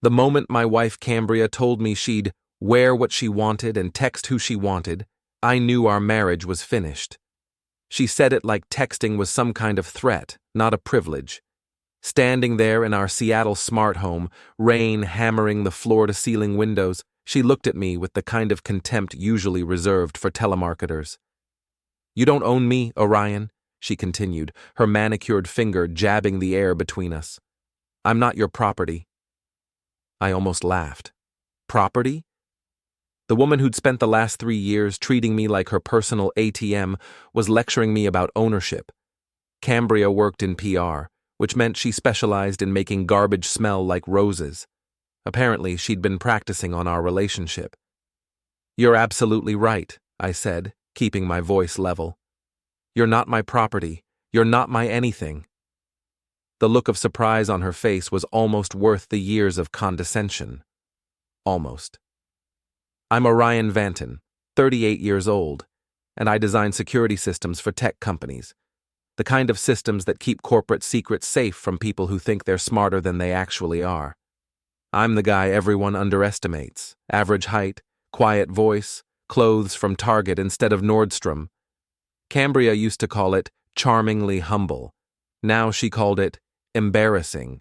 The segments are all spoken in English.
The moment my wife Cambria told me she'd wear what she wanted and text who she wanted, I knew our marriage was finished. She said it like texting was some kind of threat, not a privilege. Standing there in our Seattle smart home, rain hammering the floor-to-ceiling windows, she looked at me with the kind of contempt usually reserved for telemarketers. "You don't own me, Orion," she continued, her manicured finger jabbing the air between us. "I'm not your property." I almost laughed. Property? The woman who'd spent the last 3 years treating me like her personal ATM was lecturing me about ownership. Cambria worked in PR, which meant she specialized in making garbage smell like roses. Apparently, she'd been practicing on our relationship. "You're absolutely right," I said, keeping my voice level. "You're not my property. You're not my anything." The look of surprise on her face was almost worth the years of condescension. Almost. "I'm Orion Vanton, 38 years old, and I design security systems for tech companies. The kind of systems that keep corporate secrets safe from people who think they're smarter than they actually are. I'm the guy everyone underestimates. Average height, quiet voice, clothes from Target instead of Nordstrom. Cambria used to call it charmingly humble. Now she called it embarrassing.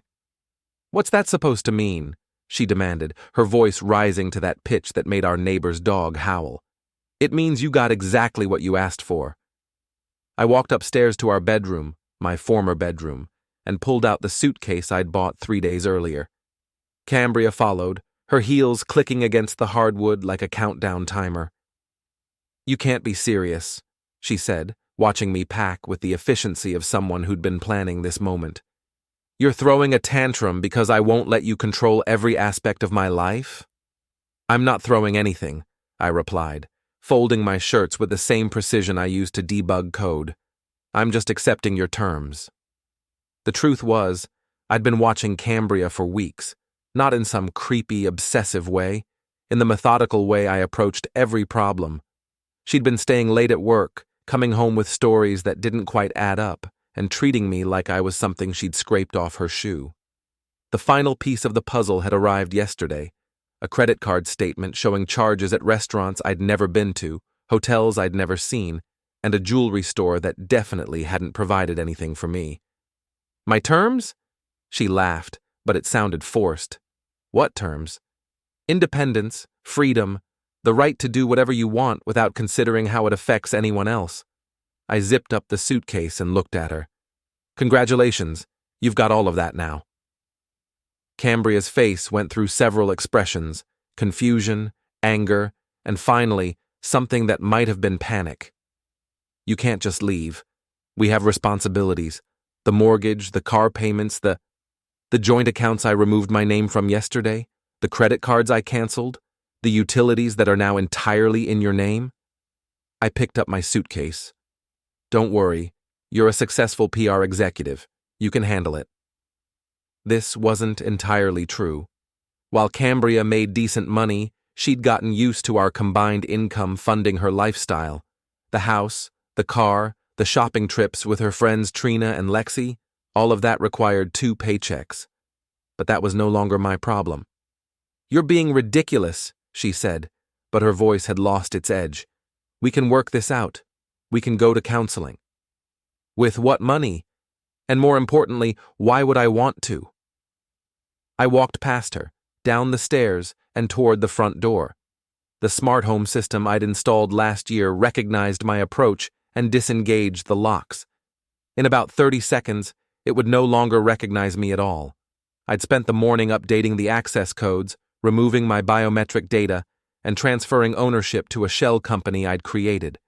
"What's that supposed to mean?" she demanded, her voice rising to that pitch that made our neighbor's dog howl. "It means you got exactly what you asked for." I walked upstairs to our bedroom, my former bedroom, and pulled out the suitcase I'd bought 3 days earlier. Cambria followed, her heels clicking against the hardwood like a countdown timer. "You can't be serious," she said, watching me pack with the efficiency of someone who'd been planning this moment. "You're throwing a tantrum because I won't let you control every aspect of my life?" "I'm not throwing anything," I replied, folding my shirts with the same precision I used to debug code. "I'm just accepting your terms." The truth was, I'd been watching Cambria for weeks, not in some creepy, obsessive way, in the methodical way I approached every problem. She'd been staying late at work, coming home with stories that didn't quite add up, and treating me like I was something she'd scraped off her shoe. The final piece of the puzzle had arrived yesterday, a credit card statement showing charges at restaurants I'd never been to, hotels I'd never seen, and a jewelry store that definitely hadn't provided anything for me. "My terms?" She laughed, but it sounded forced. "What terms?" "Independence, freedom, the right to do whatever you want without considering how it affects anyone else." I zipped up the suitcase and looked at her. "Congratulations, you've got all of that now." Cambria's face went through several expressions: confusion, anger, and finally, something that might have been panic. "You can't just leave. We have responsibilities. The mortgage, the car payments, the joint accounts I removed my name from yesterday, the credit cards I canceled, the utilities that are now entirely in your name." I picked up my suitcase. "Don't worry, you're a successful PR executive. You can handle it." This wasn't entirely true. While Cambria made decent money, she'd gotten used to our combined income funding her lifestyle. The house, the car, the shopping trips with her friends Trina and Lexi, all of that required 2 paychecks. But that was no longer my problem. "You're being ridiculous," she said, but her voice had lost its edge. "We can work this out. We can go to counseling." "With what money? And more importantly, why would I want to?" I walked past her, down the stairs, and toward the front door. The smart home system I'd installed last year recognized my approach and disengaged the locks. In about 30 seconds, it would no longer recognize me at all. I'd spent the morning updating the access codes, removing my biometric data, and transferring ownership to a shell company I'd created.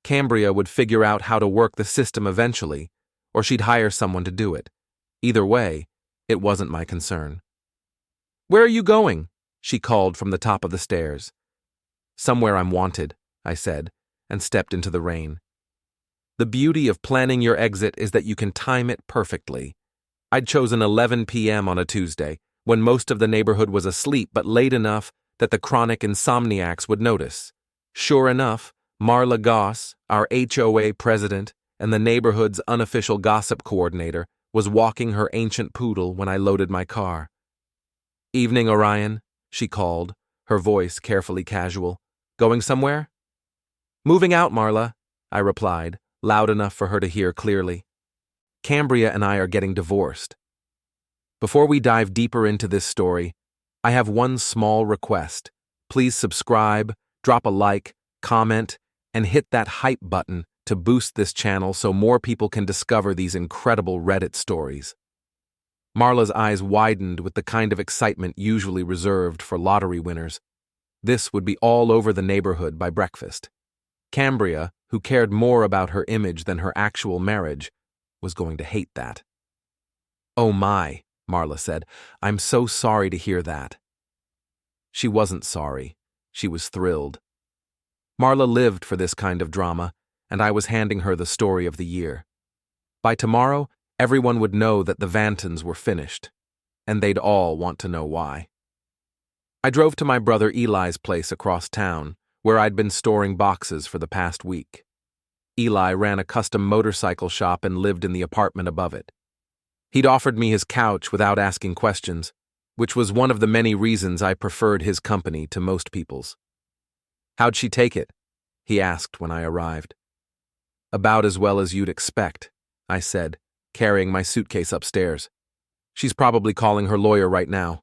Cambria would figure out how to work the system eventually, or she'd hire someone to do it. Either way, it wasn't my concern. "Where are you going?" she called from the top of the stairs. "Somewhere I'm wanted," I said, and stepped into the rain. The beauty of planning your exit is that you can time it perfectly. I'd chosen 11 p.m. on a Tuesday, when most of the neighborhood was asleep but late enough that the chronic insomniacs would notice. Sure enough, Marla Goss, our HOA president and the neighborhood's unofficial gossip coordinator, was walking her ancient poodle when I loaded my car. Evening, Orion, she called, her voice carefully casual. Going somewhere? Moving out, Marla, I replied, loud enough for her to hear clearly. Cambria and I are getting divorced. Before we dive deeper into this story, I have one small request. Please subscribe, drop a like, comment, and hit that hype button to boost this channel so more people can discover these incredible Reddit stories. Marla's eyes widened with the kind of excitement usually reserved for lottery winners. This would be all over the neighborhood by breakfast. Cambria, who cared more about her image than her actual marriage, was going to hate that. Oh my, Marla said, I'm so sorry to hear that. She wasn't sorry. She was thrilled. Marla lived for this kind of drama, and I was handing her the story of the year. By tomorrow, everyone would know that the Vantons were finished, and they'd all want to know why. I drove to my brother Eli's place across town, where I'd been storing boxes for the past week. Eli ran a custom motorcycle shop and lived in the apartment above it. He'd offered me his couch without asking questions, which was one of the many reasons I preferred his company to most people's. How'd she take it? He asked when I arrived. About as well as you'd expect, I said, carrying my suitcase upstairs. She's probably calling her lawyer right now.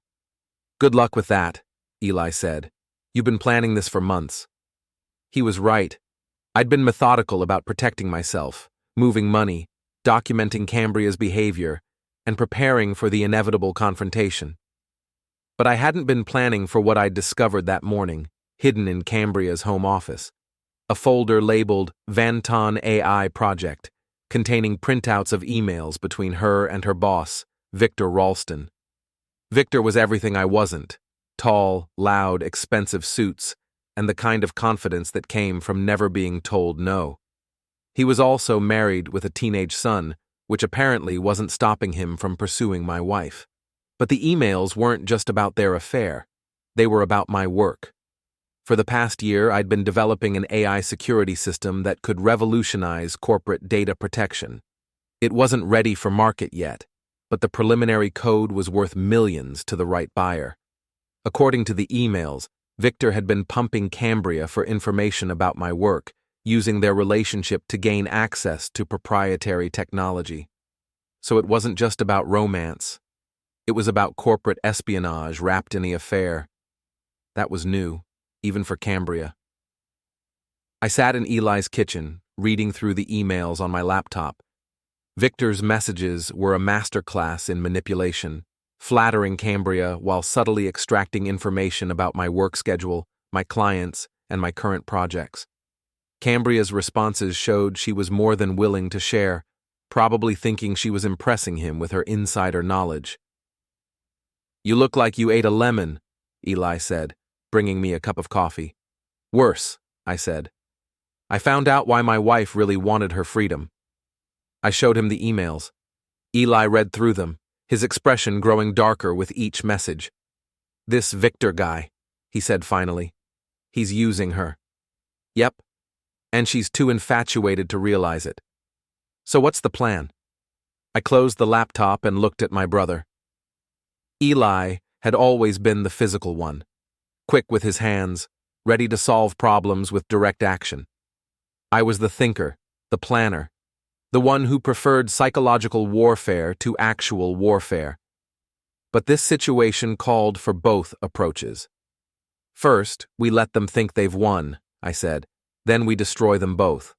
Good luck with that, Eli said. You've been planning this for months. He was right. I'd been methodical about protecting myself, moving money, documenting Cambria's behavior, and preparing for the inevitable confrontation. But I hadn't been planning for what I'd discovered that morning, hidden in Cambria's home office. A folder labeled Vanton AI Project, containing printouts of emails between her and her boss, Victor Ralston. Victor was everything I wasn't: tall, loud, expensive suits, and the kind of confidence that came from never being told no. He was also married with a teenage son, which apparently wasn't stopping him from pursuing my wife. But the emails weren't just about their affair. They were about my work. For the past year, I'd been developing an AI security system that could revolutionize corporate data protection. It wasn't ready for market yet, but the preliminary code was worth millions to the right buyer. According to the emails, Victor had been pumping Cambria for information about my work, using their relationship to gain access to proprietary technology. So it wasn't just about romance. It was about corporate espionage wrapped in the affair. That was new, even for Cambria. I sat in Eli's kitchen, reading through the emails on my laptop. Victor's messages were a masterclass in manipulation, flattering Cambria while subtly extracting information about my work schedule, my clients, and my current projects. Cambria's responses showed she was more than willing to share, probably thinking she was impressing him with her insider knowledge. You look like you ate a lemon, Eli said, bringing me a cup of coffee. Worse, I said. I found out why my wife really wanted her freedom. I showed him the emails. Eli read through them, his expression growing darker with each message. This Victor guy, he said finally. He's using her. Yep. And she's too infatuated to realize it. So what's the plan? I closed the laptop and looked at my brother. Eli had always been the physical one, quick with his hands, ready to solve problems with direct action. I was the thinker, the planner, the one who preferred psychological warfare to actual warfare. But this situation called for both approaches. First, we let them think they've won, I said. Then we destroy them both.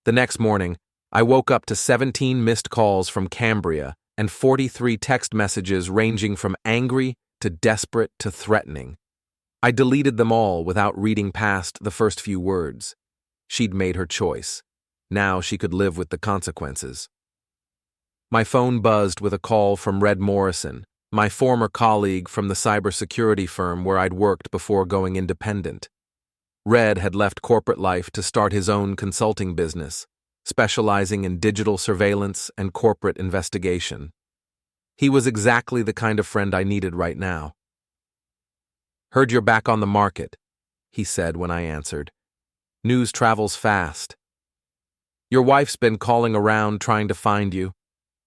The next morning, I woke up to 17 missed calls from Cambria and 43 text messages ranging from angry to desperate to threatening. I deleted them all without reading past the first few words. She'd made her choice. Now she could live with the consequences. My phone buzzed with a call from Red Morrison, my former colleague from the cybersecurity firm where I'd worked before going independent. Red had left corporate life to start his own consulting business, specializing in digital surveillance and corporate investigation. He was exactly the kind of friend I needed right now. Heard you're back on the market, he said when I answered. News travels fast. Your wife's been calling around trying to find you.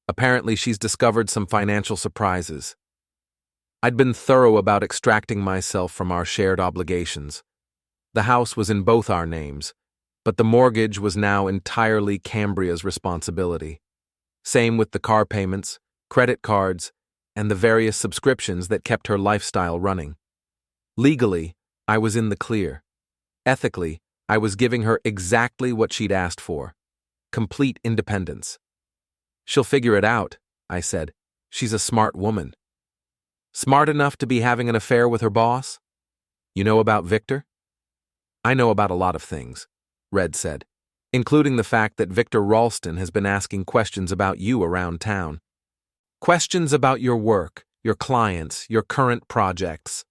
Apparently she's discovered some financial surprises. I'd been thorough about extracting myself from our shared obligations. The house was in both our names, but the mortgage was now entirely Cambria's responsibility. Same with the car payments, credit cards, and the various subscriptions that kept her lifestyle running. Legally, I was in the clear. Ethically, I was giving her exactly what she'd asked for: complete independence. "She'll figure it out," I said. "She's a smart woman." "Smart enough to be having an affair with her boss?" "You know about Victor?" "I know about a lot of things," Red said, "including the fact that Victor Ralston has been asking questions about you around town. Questions about your work, your clients, your current projects."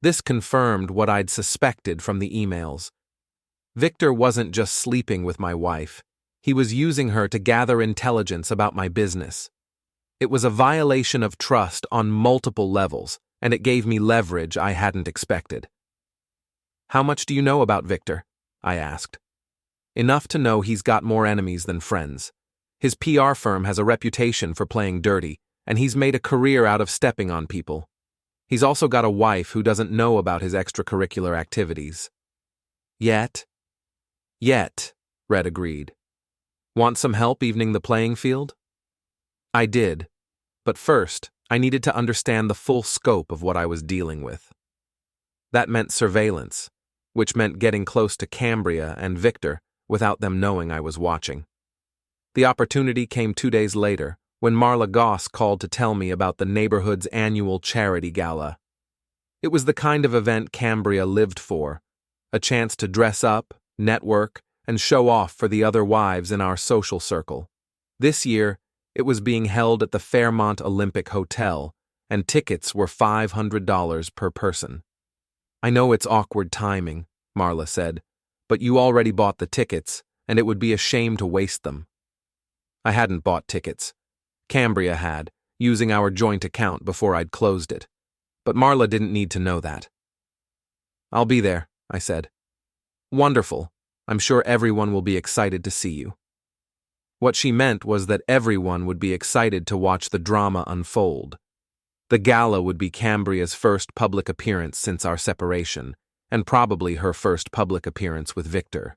This confirmed what I'd suspected from the emails. Victor wasn't just sleeping with my wife. He was using her to gather intelligence about my business. It was a violation of trust on multiple levels, and it gave me leverage I hadn't expected. "How much do you know about Victor?" I asked. "Enough to know he's got more enemies than friends. His PR firm has a reputation for playing dirty, and he's made a career out of stepping on people. He's also got a wife who doesn't know about his extracurricular activities." Yet, Red agreed. "Want some help evening the playing field?" I did, but first, I needed to understand the full scope of what I was dealing with. That meant surveillance, which meant getting close to Cambria and Victor without them knowing I was watching. The opportunity came 2 days later, when Marla Goss called to tell me about the neighborhood's annual charity gala. It was the kind of event Cambria lived for, a chance to dress up, network, and show off for the other wives in our social circle. This year, it was being held at the Fairmont Olympic Hotel, and tickets were $500 per person. "I know it's awkward timing," Marla said, "but you already bought the tickets, and it would be a shame to waste them." I hadn't bought tickets. Cambria had, using our joint account before I'd closed it. But Marla didn't need to know that. "I'll be there," I said. "Wonderful. I'm sure everyone will be excited to see you." What she meant was that everyone would be excited to watch the drama unfold. The gala would be Cambria's first public appearance since our separation, and probably her first public appearance with Victor.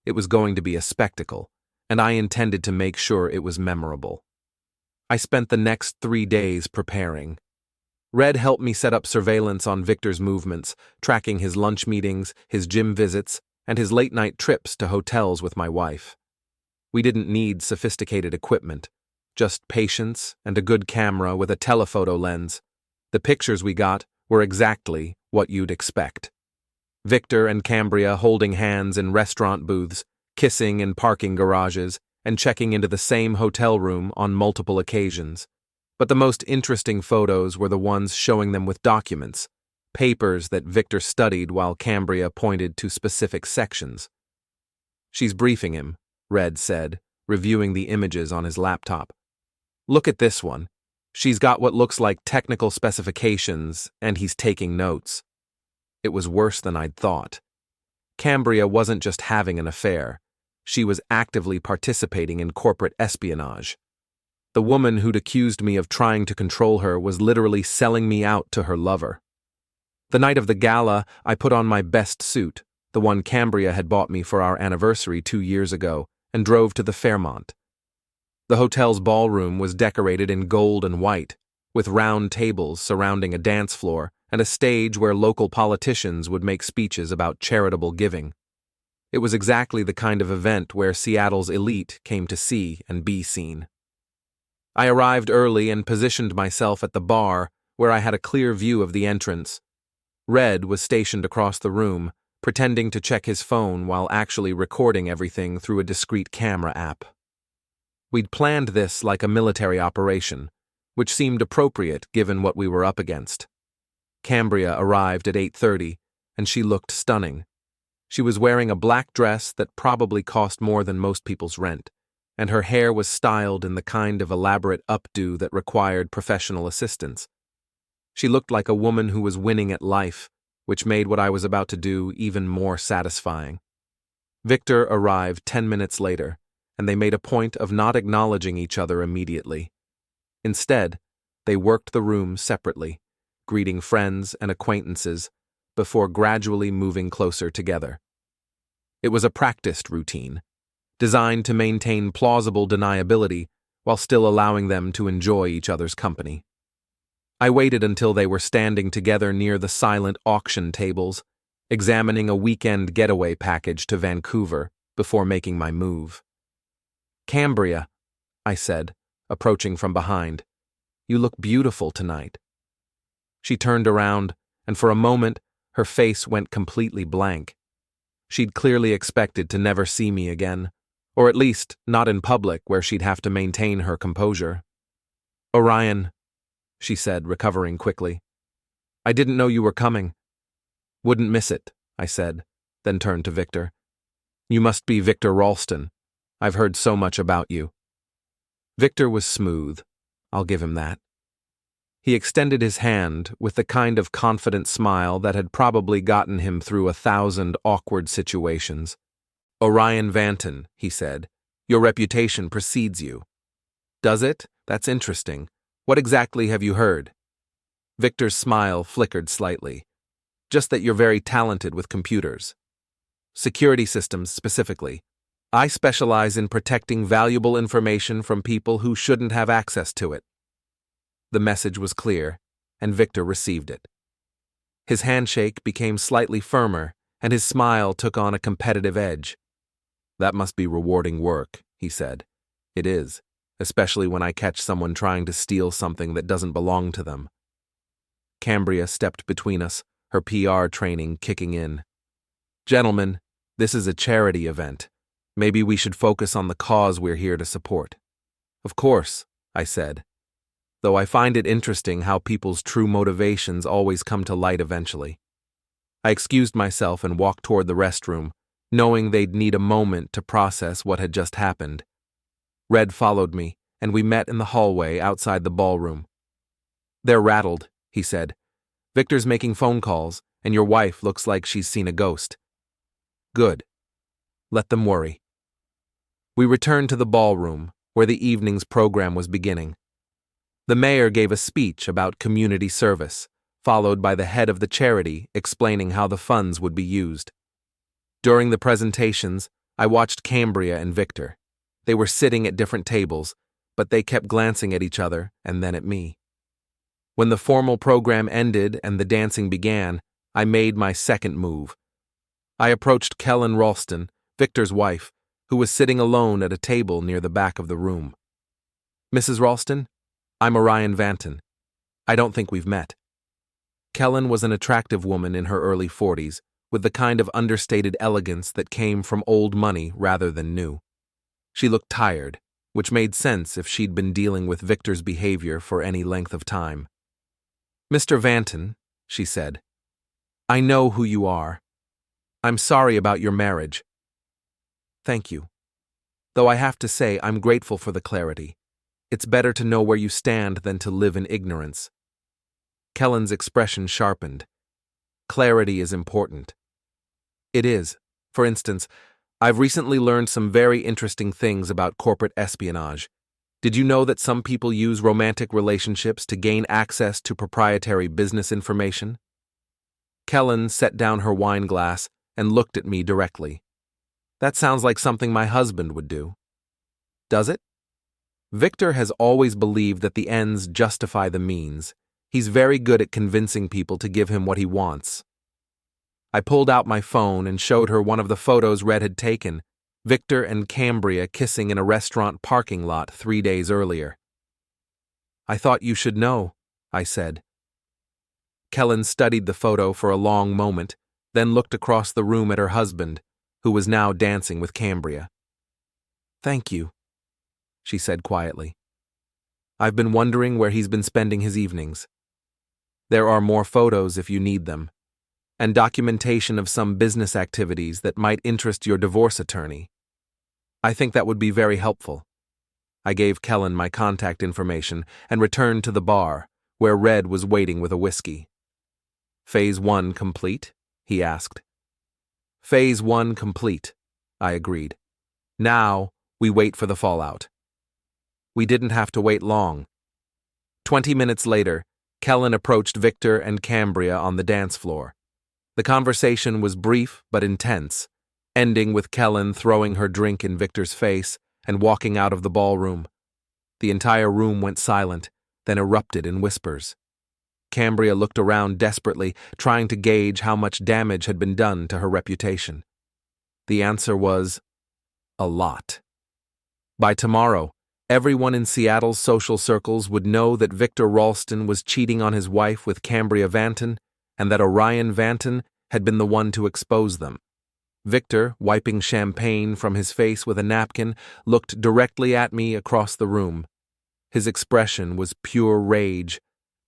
It was going to be a spectacle, and I intended to make sure it was memorable. I spent the next 3 days preparing. Red helped me set up surveillance on Victor's movements, tracking his lunch meetings, his gym visits, and his late-night trips to hotels with my wife. We didn't need sophisticated equipment, just patience and a good camera with a telephoto lens. The pictures we got were exactly what you'd expect. Victor and Cambria holding hands in restaurant booths, kissing in parking garages, and checking into the same hotel room on multiple occasions. But the most interesting photos were the ones showing them with documents, papers that Victor studied while Cambria pointed to specific sections. "She's briefing him," Red said, reviewing the images on his laptop. "Look at this one. She's got what looks like technical specifications, and he's taking notes." It was worse than I'd thought. Cambria wasn't just having an affair. She was actively participating in corporate espionage. The woman who'd accused me of trying to control her was literally selling me out to her lover. The night of the gala, I put on my best suit, the one Cambria had bought me for our anniversary 2 years ago, and drove to the Fairmont. The hotel's ballroom was decorated in gold and white, with round tables surrounding a dance floor and a stage where local politicians would make speeches about charitable giving. It was exactly the kind of event where Seattle's elite came to see and be seen. I arrived early and positioned myself at the bar, where I had a clear view of the entrance. Red was stationed across the room, pretending to check his phone while actually recording everything through a discreet camera app. We'd planned this like a military operation, which seemed appropriate given what we were up against. Cambria arrived at 8:30, and she looked stunning. She was wearing a black dress that probably cost more than most people's rent, and her hair was styled in the kind of elaborate updo that required professional assistance. She looked like a woman who was winning at life, which made what I was about to do even more satisfying. Victor arrived 10 minutes later, and they made a point of not acknowledging each other immediately. Instead, they worked the room separately, greeting friends and acquaintances before gradually moving closer together. It was a practiced routine, designed to maintain plausible deniability while still allowing them to enjoy each other's company. I waited until they were standing together near the silent auction tables, examining a weekend getaway package to Vancouver before making my move. "Cambria," I said, approaching from behind. "You look beautiful tonight." She turned around, and for a moment, her face went completely blank. She'd clearly expected to never see me again, or at least not in public where she'd have to maintain her composure. "Orion," she said, recovering quickly. "I didn't know you were coming." "Wouldn't miss it," I said, then turned to Victor. "You must be Victor Ralston. I've heard so much about you." Victor was smooth. I'll give him that. He extended his hand with the kind of confident smile that had probably gotten him through 1,000 awkward situations. "Orion Vanton," he said. "Your reputation precedes you." "Does it? That's interesting. What exactly have you heard?" Victor's smile flickered slightly. "Just that you're very talented with computers. Security systems, specifically. I specialize in protecting valuable information from people who shouldn't have access to it." The message was clear, and Victor received it. His handshake became slightly firmer, and his smile took on a competitive edge. "That must be rewarding work," he said. "It is, especially when I catch someone trying to steal something that doesn't belong to them." Cambria stepped between us, her PR training kicking in. "Gentlemen, this is a charity event. Maybe we should focus on the cause we're here to support." "Of course," I said, though I find it interesting how people's true motivations always come to light eventually. I excused myself and walked toward the restroom, knowing they'd need a moment to process what had just happened. Red followed me, and we met in the hallway outside the ballroom. "They're rattled," he said. "Victor's making phone calls, and your wife looks like she's seen a ghost." "Good. Let them worry." We returned to the ballroom, where the evening's program was beginning. The mayor gave a speech about community service, followed by the head of the charity explaining how the funds would be used. During the presentations, I watched Cambria and Victor. They were sitting at different tables, but they kept glancing at each other and then at me. When the formal program ended and the dancing began, I made my second move. I approached Kellen Ralston, Victor's wife, who was sitting alone at a table near the back of the room. "Mrs. Ralston, I'm Orion Vanton. I don't think we've met." Kellen was an attractive woman in her early 40s, with the kind of understated elegance that came from old money rather than new. She looked tired, which made sense if she'd been dealing with Victor's behavior for any length of time. "Mr. Vanton," she said, "I know who you are. I'm sorry about your marriage." "Thank you. Though I have to say I'm grateful for the clarity. It's better to know where you stand than to live in ignorance." Kellen's expression sharpened. "Clarity is important." "It is. For instance, I've recently learned some very interesting things about corporate espionage. Did you know that some people use romantic relationships to gain access to proprietary business information?" Kellen set down her wine glass and looked at me directly. "That sounds like something my husband would do." "Does it?" "Victor has always believed that the ends justify the means. He's very good at convincing people to give him what he wants." I pulled out my phone and showed her one of the photos Red had taken, Victor and Cambria kissing in a restaurant parking lot 3 days earlier. "I thought you should know," I said. Kellen studied the photo for a long moment, then looked across the room at her husband, who was now dancing with Cambria. "Thank you," she said quietly. "I've been wondering where he's been spending his evenings. There are more photos if you need them, and documentation of some business activities that might interest your divorce attorney. I think that would be very helpful." I gave Kellen my contact information and returned to the bar, where Red was waiting with a whiskey. "Phase 1 complete?" he asked. "Phase 1 complete," I agreed. "Now we wait for the fallout." We didn't have to wait long. 20 minutes later, Kellen approached Victor and Cambria on the dance floor. The conversation was brief but intense, ending with Kellen throwing her drink in Victor's face and walking out of the ballroom. The entire room went silent, then erupted in whispers. Cambria looked around desperately, trying to gauge how much damage had been done to her reputation. The answer was, a lot. By tomorrow, everyone in Seattle's social circles would know that Victor Ralston was cheating on his wife with Cambria Vanton, and that Orion Vanton had been the one to expose them. Victor, wiping champagne from his face with a napkin, looked directly at me across the room. His expression was pure rage,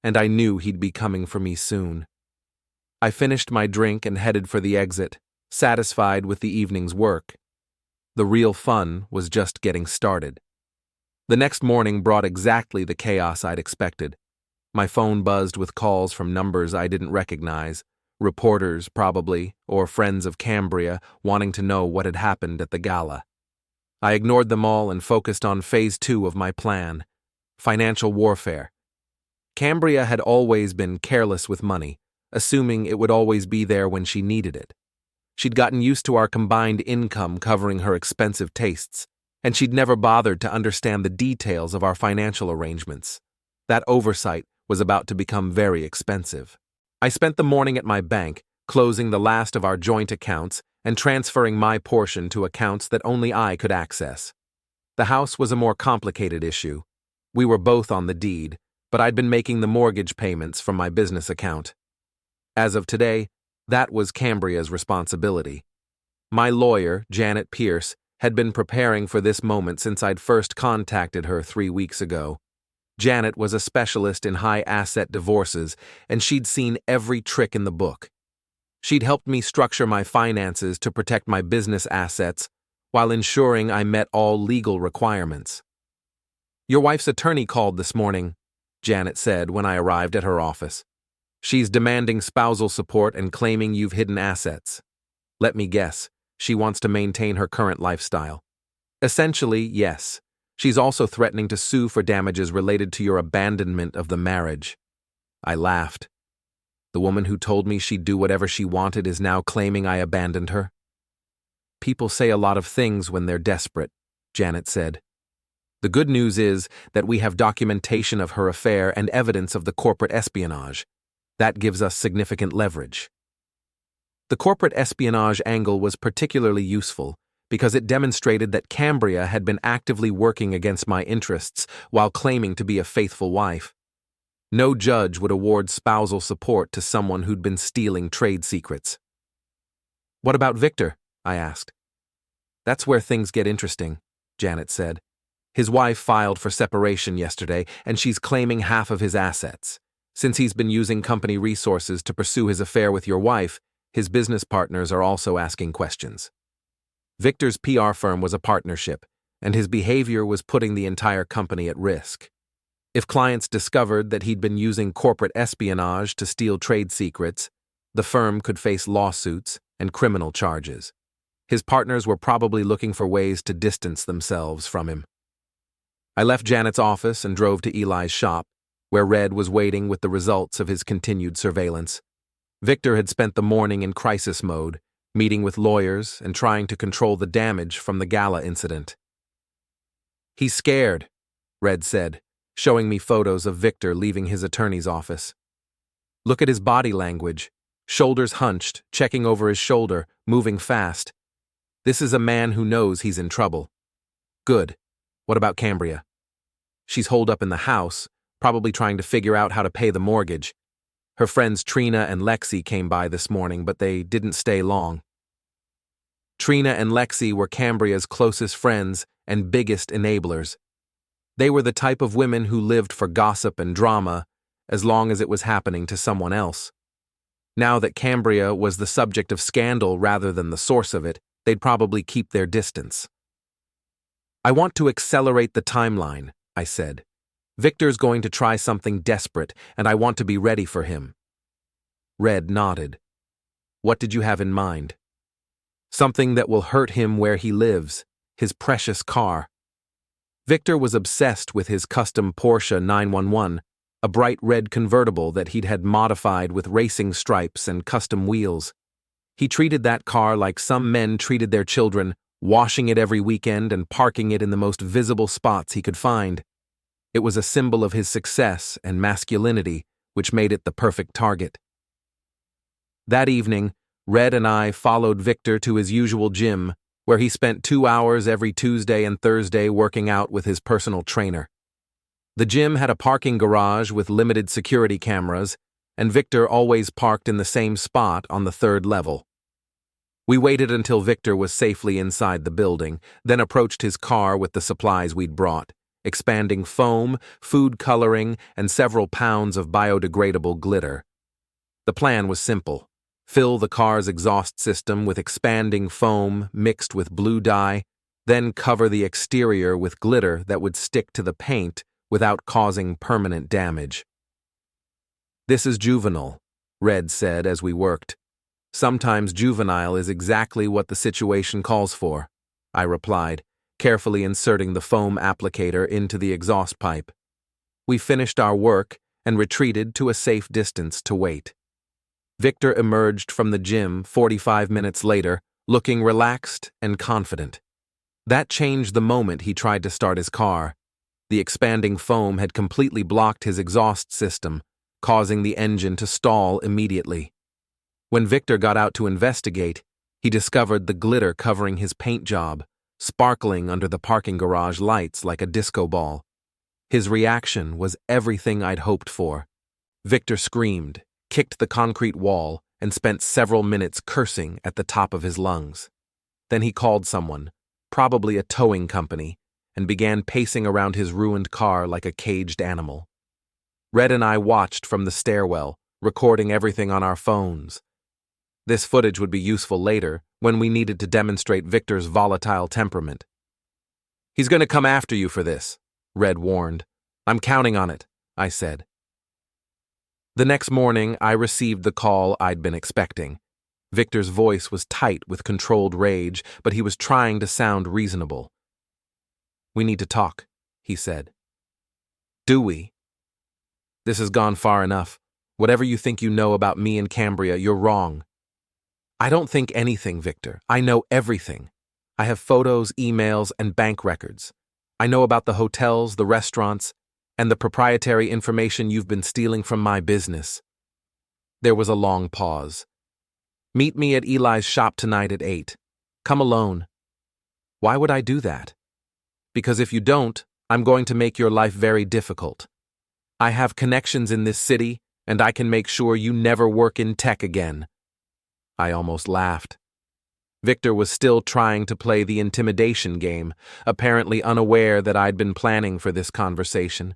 and I knew he'd be coming for me soon. I finished my drink and headed for the exit, satisfied with the evening's work. The real fun was just getting started. The next morning brought exactly the chaos I'd expected. My phone buzzed with calls from numbers I didn't recognize, reporters probably, or friends of Cambria wanting to know what had happened at the gala. I ignored them all and focused on phase 2 of my plan, financial warfare. Cambria had always been careless with money, assuming it would always be there when she needed it. She'd gotten used to our combined income covering her expensive tastes, and she'd never bothered to understand the details of our financial arrangements. That oversight was about to become very expensive. I spent the morning at my bank, closing the last of our joint accounts and transferring my portion to accounts that only I could access. The house was a more complicated issue. We were both on the deed, but I'd been making the mortgage payments from my business account. As of today, that was Cambria's responsibility. My lawyer, Janet Pierce, had been preparing for this moment since I'd first contacted her 3 weeks ago. Janet was a specialist in high-asset divorces, and she'd seen every trick in the book. She'd helped me structure my finances to protect my business assets while ensuring I met all legal requirements. "Your wife's attorney called this morning," Janet said when I arrived at her office. "She's demanding spousal support and claiming you've hidden assets. Let me guess, she wants to maintain her current lifestyle." "Essentially, yes. She's also threatening to sue for damages related to your abandonment of the marriage." I laughed. The woman who told me she'd do whatever she wanted is now claiming I abandoned her? "People say a lot of things when they're desperate," Janet said. "The good news is that we have documentation of her affair and evidence of the corporate espionage. That gives us significant leverage." The corporate espionage angle was particularly useful because it demonstrated that Cambria had been actively working against my interests while claiming to be a faithful wife. No judge would award spousal support to someone who'd been stealing trade secrets. "What about Victor?" I asked. "That's where things get interesting," Janet said. "His wife filed for separation yesterday, and she's claiming half of his assets. Since he's been using company resources to pursue his affair with your wife, his business partners are also asking questions. Victor's PR firm was a partnership, and his behavior was putting the entire company at risk. If clients discovered that he'd been using corporate espionage to steal trade secrets, the firm could face lawsuits and criminal charges. His partners were probably looking for ways to distance themselves from him." I left Janet's office and drove to Eli's shop, where Red was waiting with the results of his continued surveillance. Victor had spent the morning in crisis mode, meeting with lawyers and trying to control the damage from the gala incident. "He's scared," Red said, showing me photos of Victor leaving his attorney's office. "Look at his body language, shoulders hunched, checking over his shoulder, moving fast. This is a man who knows he's in trouble." "Good. What about Cambria?" "She's holed up in the house, probably trying to figure out how to pay the mortgage. Her friends Trina and Lexi came by this morning, but they didn't stay long." Trina and Lexi were Cambria's closest friends and biggest enablers. They were the type of women who lived for gossip and drama as long as it was happening to someone else. Now that Cambria was the subject of scandal rather than the source of it, they'd probably keep their distance. "I want to accelerate the timeline," I said. "Victor's going to try something desperate, and I want to be ready for him." Red nodded. "What did you have in mind?" "Something that will hurt him where he lives, his precious car. Victor was obsessed with his custom Porsche 911, a bright red convertible that he'd had modified with racing stripes and custom wheels. He treated that car like some men treated their children, washing it every weekend and parking it in the most visible spots he could find. It was a symbol of his success and masculinity, which made it the perfect target. That evening, Red and I followed Victor to his usual gym, where he spent 2 hours every Tuesday and Thursday working out with his personal trainer. The gym had a parking garage with limited security cameras, and Victor always parked in the same spot on the 3rd level. We waited until Victor was safely inside the building, then approached his car with the supplies we'd brought: expanding foam, food coloring, and several pounds of biodegradable glitter. The plan was simple: fill the car's exhaust system with expanding foam mixed with blue dye, then cover the exterior with glitter that would stick to the paint without causing permanent damage. "This is juvenile," Red said as we worked. "Sometimes juvenile is exactly what the situation calls for," I replied, carefully inserting the foam applicator into the exhaust pipe. We finished our work and retreated to a safe distance to wait. Victor emerged from the gym 45 minutes later, looking relaxed and confident. That changed the moment he tried to start his car. The expanding foam had completely blocked his exhaust system, causing the engine to stall immediately. When Victor got out to investigate, he discovered the glitter covering his paint job, sparkling under the parking garage lights like a disco ball. His reaction was everything I'd hoped for. Victor screamed, kicked the concrete wall, and spent several minutes cursing at the top of his lungs. Then he called someone, probably a towing company, and began pacing around his ruined car like a caged animal. Red and I watched from the stairwell, recording everything on our phones. This footage would be useful later when we needed to demonstrate Victor's volatile temperament. "He's going to come after you for this," Red warned. "I'm counting on it," I said. The next morning, I received the call I'd been expecting. Victor's voice was tight with controlled rage, but he was trying to sound reasonable. "We need to talk," he said. "Do we?" "This has gone far enough. Whatever you think you know about me and Cambria, you're wrong." "I don't think anything, Victor. I know everything. I have photos, emails, and bank records. I know about the hotels, the restaurants, and the proprietary information you've been stealing from my business." There was a long pause. "Meet me at Eli's shop tonight at 8. Come alone." "Why would I do that?" "Because if you don't, I'm going to make your life very difficult. I have connections in this city, and I can make sure you never work in tech again." I almost laughed. Victor was still trying to play the intimidation game, apparently unaware that I'd been planning for this conversation.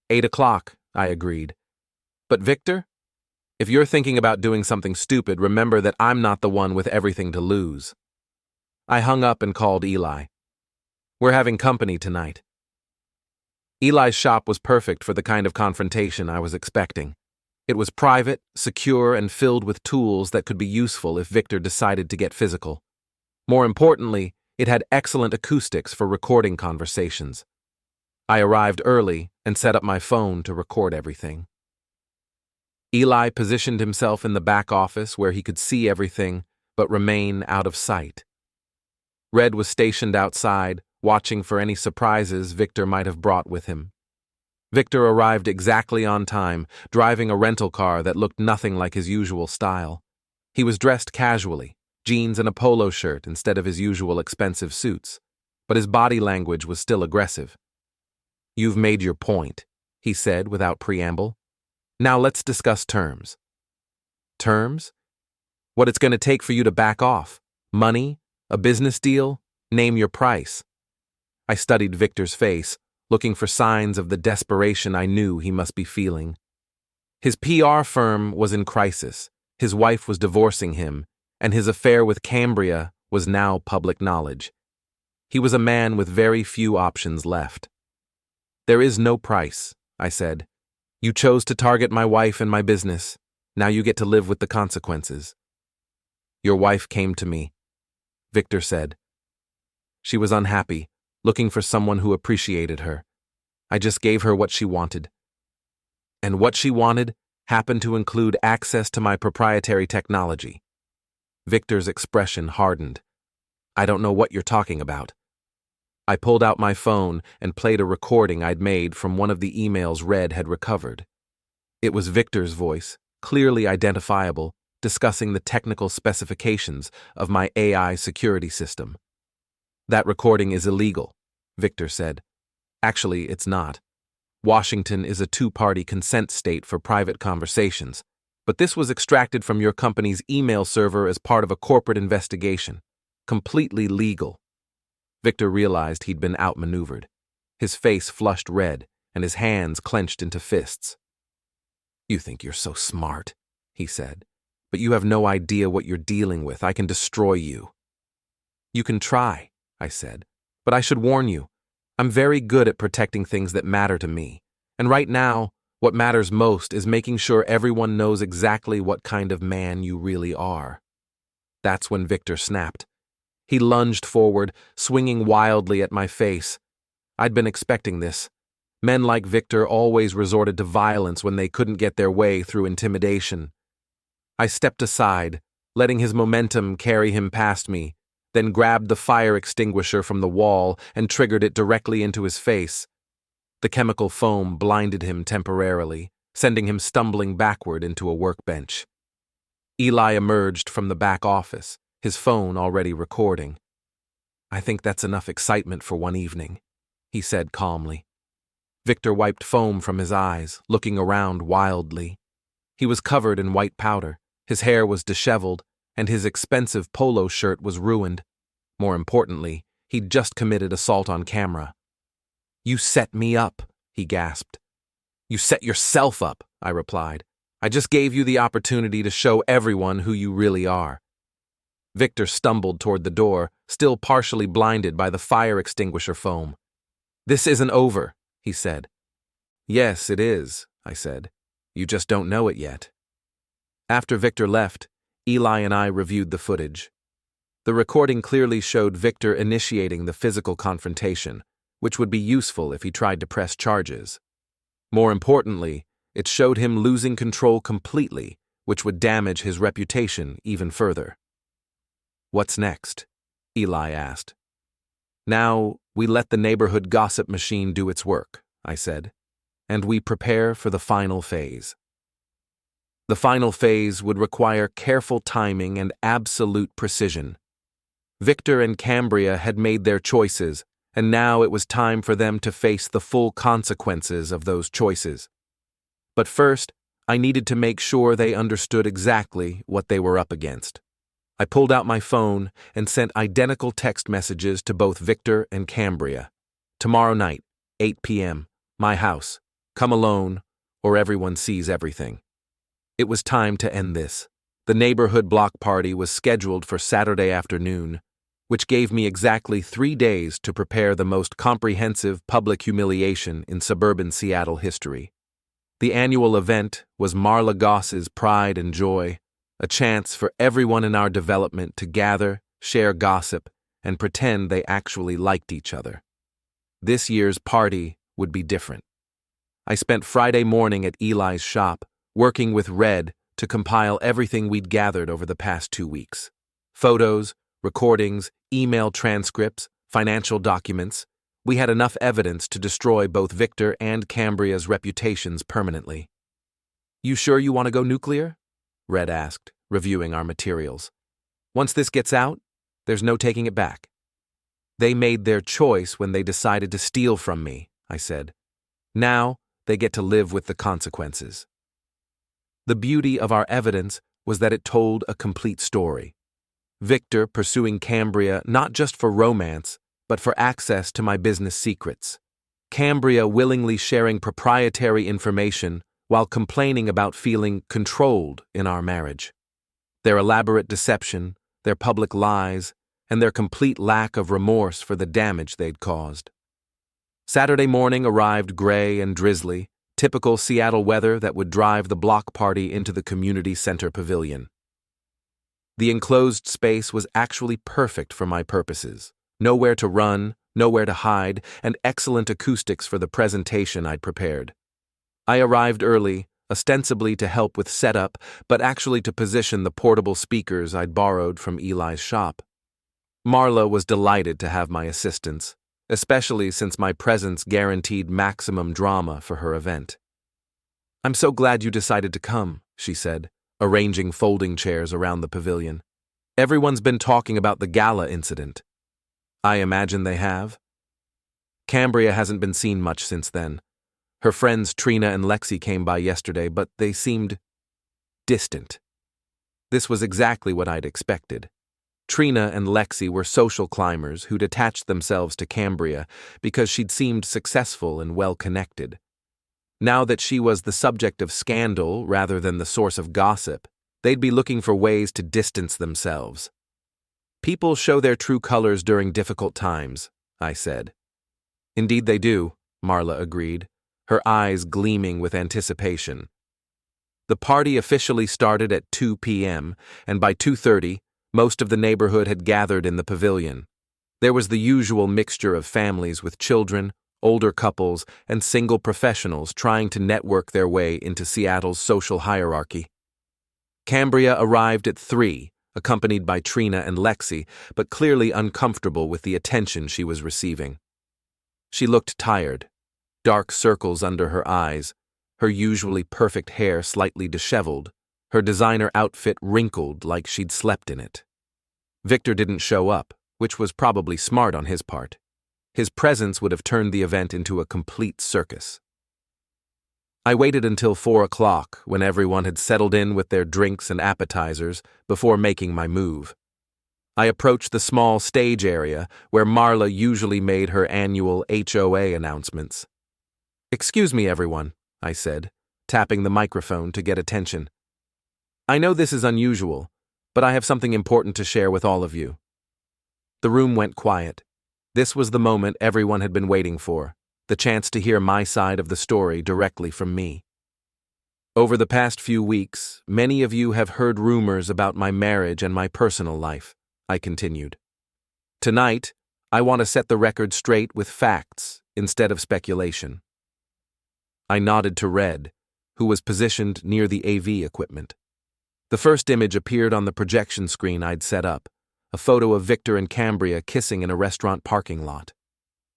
8 o'clock, I agreed. "But Victor, if you're thinking about doing something stupid, remember that I'm not the one with everything to lose." I hung up and called Eli. "We're having company tonight." Eli's shop was perfect for the kind of confrontation I was expecting. It was private, secure, and filled with tools that could be useful if Victor decided to get physical. More importantly, it had excellent acoustics for recording conversations. I arrived early and set up my phone to record everything. Eli positioned himself in the back office where he could see everything but remain out of sight. Red was stationed outside, watching for any surprises Victor might have brought with him. Victor arrived exactly on time, driving a rental car that looked nothing like his usual style. He was dressed casually, jeans and a polo shirt instead of his usual expensive suits, but his body language was still aggressive. "You've made your point," he said without preamble. "Now let's discuss terms." "Terms? What it's going to take for you to back off? Money? A business deal? Name your price." I studied Victor's face, looking for signs of the desperation I knew he must be feeling. His PR firm was in crisis, his wife was divorcing him, and his affair with Cambria was now public knowledge. He was a man with very few options left. "There is no price," I said. "You chose to target my wife and my business. Now you get to live with the consequences." "Your wife came to me," Victor said. "She was unhappy, looking for someone who appreciated her. I just gave her what she wanted." And what she wanted happened to include access to my proprietary technology. Victor's expression hardened. I don't know what you're talking about. I pulled out my phone and played a recording I'd made from one of the emails Red had recovered. It was Victor's voice, clearly identifiable, discussing the technical specifications of my AI security system. That recording is illegal, Victor said. Actually, it's not. Washington is a two-party consent state for private conversations, but this was extracted from your company's email server as part of a corporate investigation. Completely legal. Victor realized he'd been outmaneuvered. His face flushed red, and his hands clenched into fists. You think you're so smart, he said, but you have no idea what you're dealing with. I can destroy you. You can try, I said, but I should warn you. I'm very good at protecting things that matter to me, and right now, what matters most is making sure everyone knows exactly what kind of man you really are. That's when Victor snapped. He lunged forward, swinging wildly at my face. I'd been expecting this. Men like Victor always resorted to violence when they couldn't get their way through intimidation. I stepped aside, letting his momentum carry him past me, then grabbed the fire extinguisher from the wall and triggered it directly into his face. The chemical foam blinded him temporarily, sending him stumbling backward into a workbench. Eli emerged from the back office, his phone already recording. I think that's enough excitement for one evening, he said calmly. Victor wiped foam from his eyes, looking around wildly. He was covered in white powder, his hair was disheveled, and his expensive polo shirt was ruined. More importantly, he'd just committed assault on camera. You set me up, he gasped. You set yourself up, I replied. I just gave you the opportunity to show everyone who you really are. Victor stumbled toward the door, still partially blinded by the fire extinguisher foam. This isn't over, he said. Yes, it is, I said. You just don't know it yet. After Victor left, Eli and I reviewed the footage. The recording clearly showed Victor initiating the physical confrontation, which would be useful if he tried to press charges. More importantly, it showed him losing control completely, which would damage his reputation even further. What's next? Eli asked. Now, we let the neighborhood gossip machine do its work, I said, and we prepare for the final phase. The final phase would require careful timing and absolute precision. Victor and Cambria had made their choices, and now it was time for them to face the full consequences of those choices. But first, I needed to make sure they understood exactly what they were up against. I pulled out my phone and sent identical text messages to both Victor and Cambria. Tomorrow night, 8 p.m., my house. Come alone, or everyone sees everything. It was time to end this. The neighborhood block party was scheduled for Saturday afternoon, which gave me exactly 3 days to prepare the most comprehensive public humiliation in suburban Seattle history. The annual event was Marla Goss's pride and joy, a chance for everyone in our development to gather, share gossip, and pretend they actually liked each other. This year's party would be different. I spent Friday morning at Eli's shop, working with Red to compile everything we'd gathered over the past 2 weeks. Photos, recordings, email transcripts, financial documents. We had enough evidence to destroy both Victor and Cambria's reputations permanently. You sure you want to go nuclear? Red asked, reviewing our materials. Once this gets out, there's no taking it back. They made their choice when they decided to steal from me, I said. Now, they get to live with the consequences. The beauty of our evidence was that it told a complete story. Victor pursuing Cambria not just for romance, but for access to my business secrets. Cambria willingly sharing proprietary information while complaining about feeling controlled in our marriage. Their elaborate deception, their public lies, and their complete lack of remorse for the damage they'd caused. Saturday morning arrived gray and drizzly, typical Seattle weather that would drive the block party into the community center pavilion. The enclosed space was actually perfect for my purposes. Nowhere to run, nowhere to hide, and excellent acoustics for the presentation I'd prepared. I arrived early, ostensibly to help with setup, but actually to position the portable speakers I'd borrowed from Eli's shop. Marla was delighted to have my assistance, especially since my presence guaranteed maximum drama for her event. "I'm so glad you decided to come," she said, arranging folding chairs around the pavilion. "Everyone's been talking about the gala incident." "I imagine they have." Cambria hasn't been seen much since then. Her friends Trina and Lexi came by yesterday, but they seemed distant. This was exactly what I'd expected. Trina and Lexi were social climbers who'd attached themselves to Cambria because she'd seemed successful and well-connected. Now that she was the subject of scandal rather than the source of gossip, they'd be looking for ways to distance themselves. "People show their true colors during difficult times," I said. "Indeed they do," Marla agreed, her eyes gleaming with anticipation. The party officially started at 2 p.m., and by 2:30, most of the neighborhood had gathered in the pavilion. There was the usual mixture of families with children, older couples, and single professionals trying to network their way into Seattle's social hierarchy. Cambria arrived at 3, accompanied by Trina and Lexi, but clearly uncomfortable with the attention she was receiving. She looked tired, dark circles under her eyes, her usually perfect hair slightly disheveled, her designer outfit wrinkled like she'd slept in it. Victor didn't show up, which was probably smart on his part. His presence would have turned the event into a complete circus. I waited until 4 o'clock, when everyone had settled in with their drinks and appetizers, before making my move. I approached the small stage area where Marla usually made her annual HOA announcements. "Excuse me, everyone," I said, tapping the microphone to get attention. "I know this is unusual, but I have something important to share with all of you." The room went quiet. This was the moment everyone had been waiting for, the chance to hear my side of the story directly from me. "Over the past few weeks, many of you have heard rumors about my marriage and my personal life," I continued. "Tonight, I want to set the record straight with facts instead of speculation." I nodded to Red, who was positioned near the AV equipment. The first image appeared on the projection screen I'd set up, a photo of Victor and Cambria kissing in a restaurant parking lot.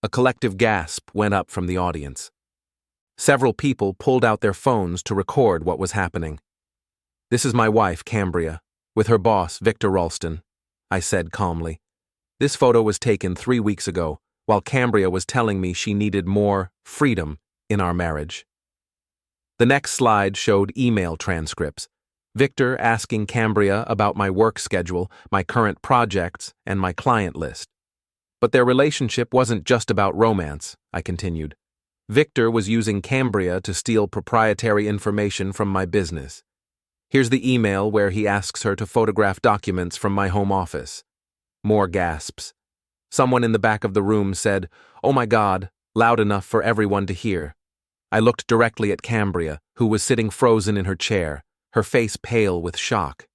A collective gasp went up from the audience. Several people pulled out their phones to record what was happening. "This is my wife, Cambria, with her boss, Victor Ralston," I said calmly. "This photo was taken 3 weeks ago, while Cambria was telling me she needed more freedom in our marriage." The next slide showed email transcripts. Victor asking Cambria about my work schedule, my current projects, and my client list. But their relationship wasn't just about romance, I continued. Victor was using Cambria to steal proprietary information from my business. Here's the email where he asks her to photograph documents from my home office. More gasps. Someone in the back of the room said, "Oh my God," loud enough for everyone to hear. I looked directly at Cambria, who was sitting frozen in her chair, her face pale with shock.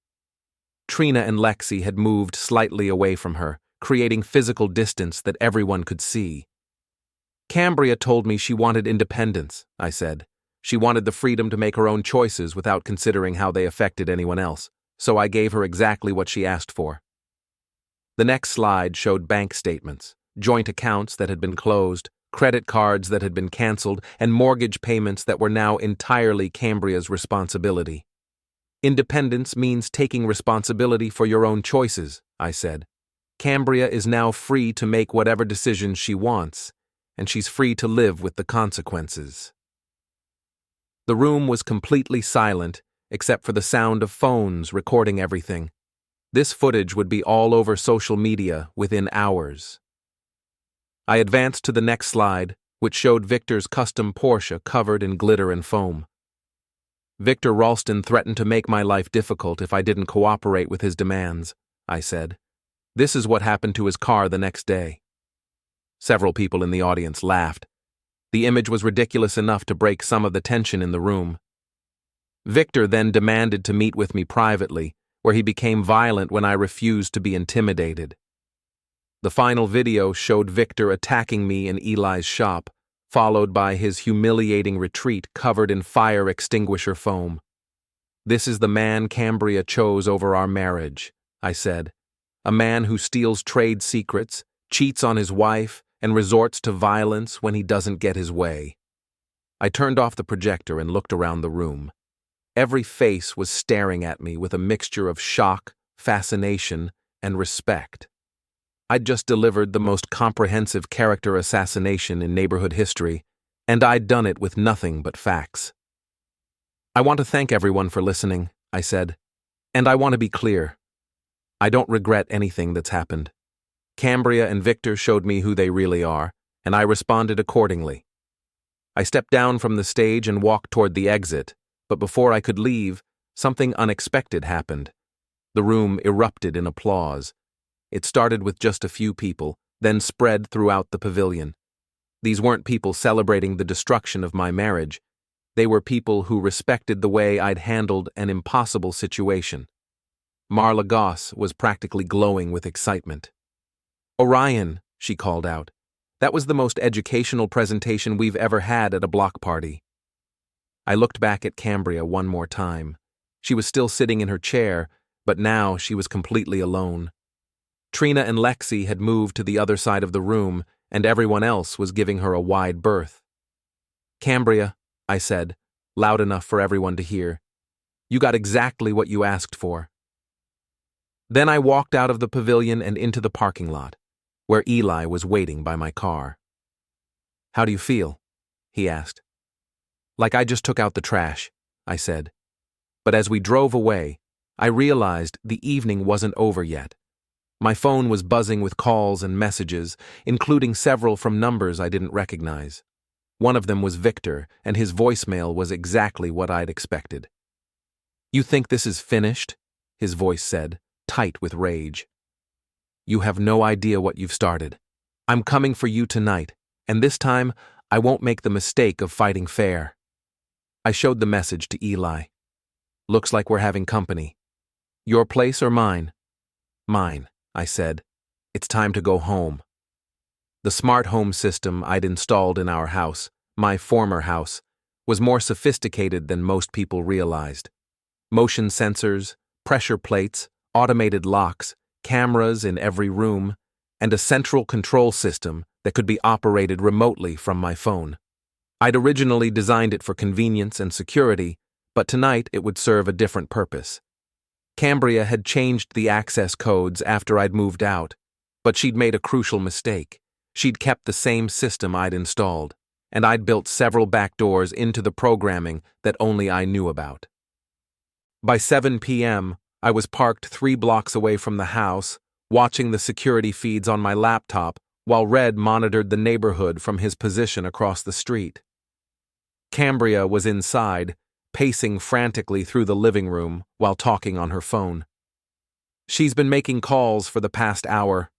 Trina and Lexi had moved slightly away from her, creating physical distance that everyone could see. "Cambria told me she wanted independence," I said. "She wanted the freedom to make her own choices without considering how they affected anyone else, so I gave her exactly what she asked for." The next slide showed bank statements, joint accounts that had been closed, credit cards that had been canceled, and mortgage payments that were now entirely Cambria's responsibility. "Independence means taking responsibility for your own choices," I said. "Cambria is now free to make whatever decisions she wants, and she's free to live with the consequences." The room was completely silent, except for the sound of phones recording everything. This footage would be all over social media within hours. I advanced to the next slide, which showed Victor's custom Porsche covered in glitter and foam. "Victor Ralston threatened to make my life difficult if I didn't cooperate with his demands," I said. "This is what happened to his car the next day." Several people in the audience laughed. The image was ridiculous enough to break some of the tension in the room. Victor then demanded to meet with me privately, where he became violent when I refused to be intimidated. The final video showed Victor attacking me in Eli's shop, followed by his humiliating retreat covered in fire extinguisher foam. "This is the man Cambria chose over our marriage," I said. "A man who steals trade secrets, cheats on his wife, and resorts to violence when he doesn't get his way." I turned off the projector and looked around the room. Every face was staring at me with a mixture of shock, fascination, and respect. I'd just delivered the most comprehensive character assassination in neighborhood history, and I'd done it with nothing but facts. "I want to thank everyone for listening," I said. "And I want to be clear. I don't regret anything that's happened. Cambria and Victor showed me who they really are, and I responded accordingly." I stepped down from the stage and walked toward the exit, but before I could leave, something unexpected happened. The room erupted in applause. It started with just a few people, then spread throughout the pavilion. These weren't people celebrating the destruction of my marriage. They were people who respected the way I'd handled an impossible situation. Marla Goss was practically glowing with excitement. "Orion," she called out, "that was the most educational presentation we've ever had at a block party." I looked back at Cambria one more time. She was still sitting in her chair, but now she was completely alone. Trina and Lexi had moved to the other side of the room, and everyone else was giving her a wide berth. "Cambria," I said, loud enough for everyone to hear, "you got exactly what you asked for." Then I walked out of the pavilion and into the parking lot, where Eli was waiting by my car. "How do you feel?" he asked. "Like I just took out the trash," I said. But as we drove away, I realized the evening wasn't over yet. My phone was buzzing with calls and messages, including several from numbers I didn't recognize. One of them was Victor, and his voicemail was exactly what I'd expected. "You think this is finished?" his voice said, tight with rage. "You have no idea what you've started. I'm coming for you tonight, and this time I won't make the mistake of fighting fair." I showed the message to Eli. "Looks like we're having company. Your place or mine?" "Mine," I said. "It's time to go home." The smart home system I'd installed in our house, my former house, was more sophisticated than most people realized. Motion sensors, pressure plates, automated locks, cameras in every room, and a central control system that could be operated remotely from my phone. I'd originally designed it for convenience and security, but tonight it would serve a different purpose. Cambria had changed the access codes after I'd moved out, but she'd made a crucial mistake. She'd kept the same system I'd installed, and I'd built several backdoors into the programming that only I knew about. By 7 p.m., I was parked 3 blocks away from the house, watching the security feeds on my laptop while Red monitored the neighborhood from his position across the street. Cambria was inside, pacing frantically through the living room while talking on her phone. "She's been making calls for the past hour,"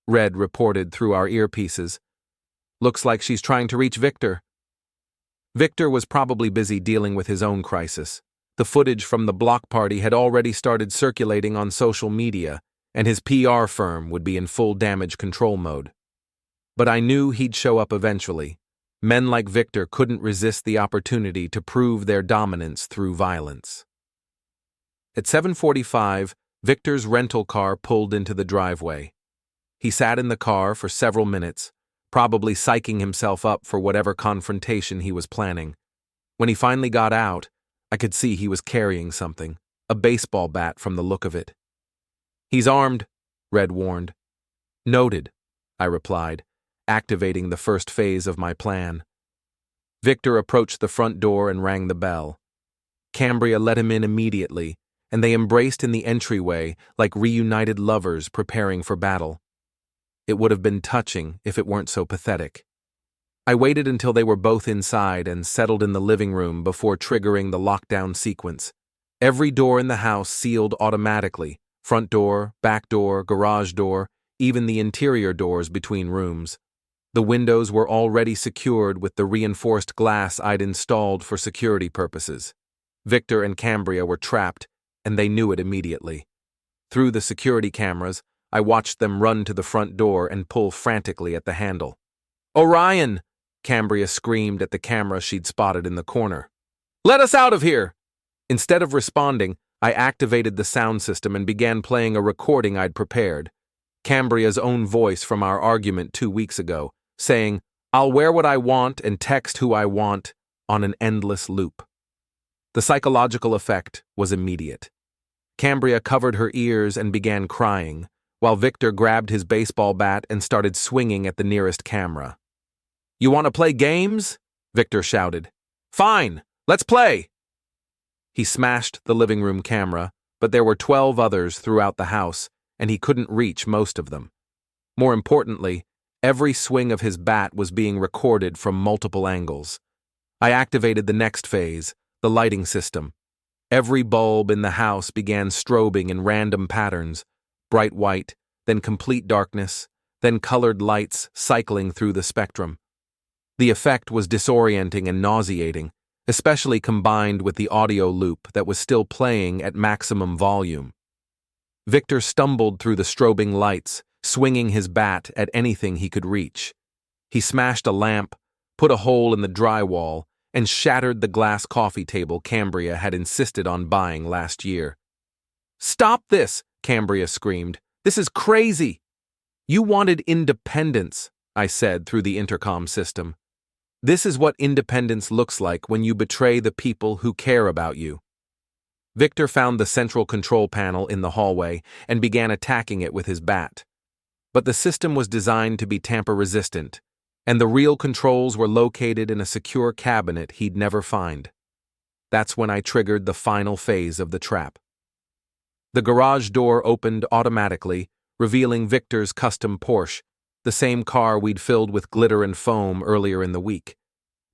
Red reported through our earpieces. "Looks like she's trying to reach Victor." Victor was probably busy dealing with his own crisis. The footage from the block party had already started circulating on social media, and his PR firm would be in full damage control mode. But I knew he'd show up eventually. Men like Victor couldn't resist the opportunity to prove their dominance through violence. At 7:45, Victor's rental car pulled into the driveway. He sat in the car for several minutes, probably psyching himself up for whatever confrontation he was planning. When he finally got out, I could see he was carrying something, a baseball bat from the look of it. "He's armed," Red warned. "Noted," I replied, activating the first phase of my plan. Victor approached the front door and rang the bell. Cambria let him in immediately, and they embraced in the entryway like reunited lovers preparing for battle. It would have been touching if it weren't so pathetic. I waited until they were both inside and settled in the living room before triggering the lockdown sequence. Every door in the house sealed automatically, front door, back door, garage door, even the interior doors between rooms. The windows were already secured with the reinforced glass I'd installed for security purposes. Victor and Cambria were trapped, and they knew it immediately. Through the security cameras, I watched them run to the front door and pull frantically at the handle. "Orion!" Cambria screamed at the camera she'd spotted in the corner. "Let us out of here!" Instead of responding, I activated the sound system and began playing a recording I'd prepared. Cambria's own voice from our argument 2 weeks ago, saying, "I'll wear what I want and text who I want," on an endless loop. The psychological effect was immediate. Cambria covered her ears and began crying, while Victor grabbed his baseball bat and started swinging at the nearest camera. "You want to play games?" Victor shouted. "Fine, let's play!" He smashed the living room camera, but there were 12 others throughout the house, and he couldn't reach most of them. More importantly, every swing of his bat was being recorded from multiple angles. I activated the next phase, the lighting system. Every bulb in the house began strobing in random patterns, bright white, then complete darkness, then colored lights cycling through the spectrum. The effect was disorienting and nauseating, especially combined with the audio loop that was still playing at maximum volume. Victor stumbled through the strobing lights, swinging his bat at anything he could reach. He smashed a lamp, put a hole in the drywall, and shattered the glass coffee table Cambria had insisted on buying last year. "Stop this!" Cambria screamed. "This is crazy!" "You wanted independence," I said through the intercom system. "This is what independence looks like when you betray the people who care about you." Victor found the central control panel in the hallway and began attacking it with his bat. But the system was designed to be tamper-resistant, and the real controls were located in a secure cabinet he'd never find. That's when I triggered the final phase of the trap. The garage door opened automatically, revealing Victor's custom Porsche, the same car we'd filled with glitter and foam earlier in the week.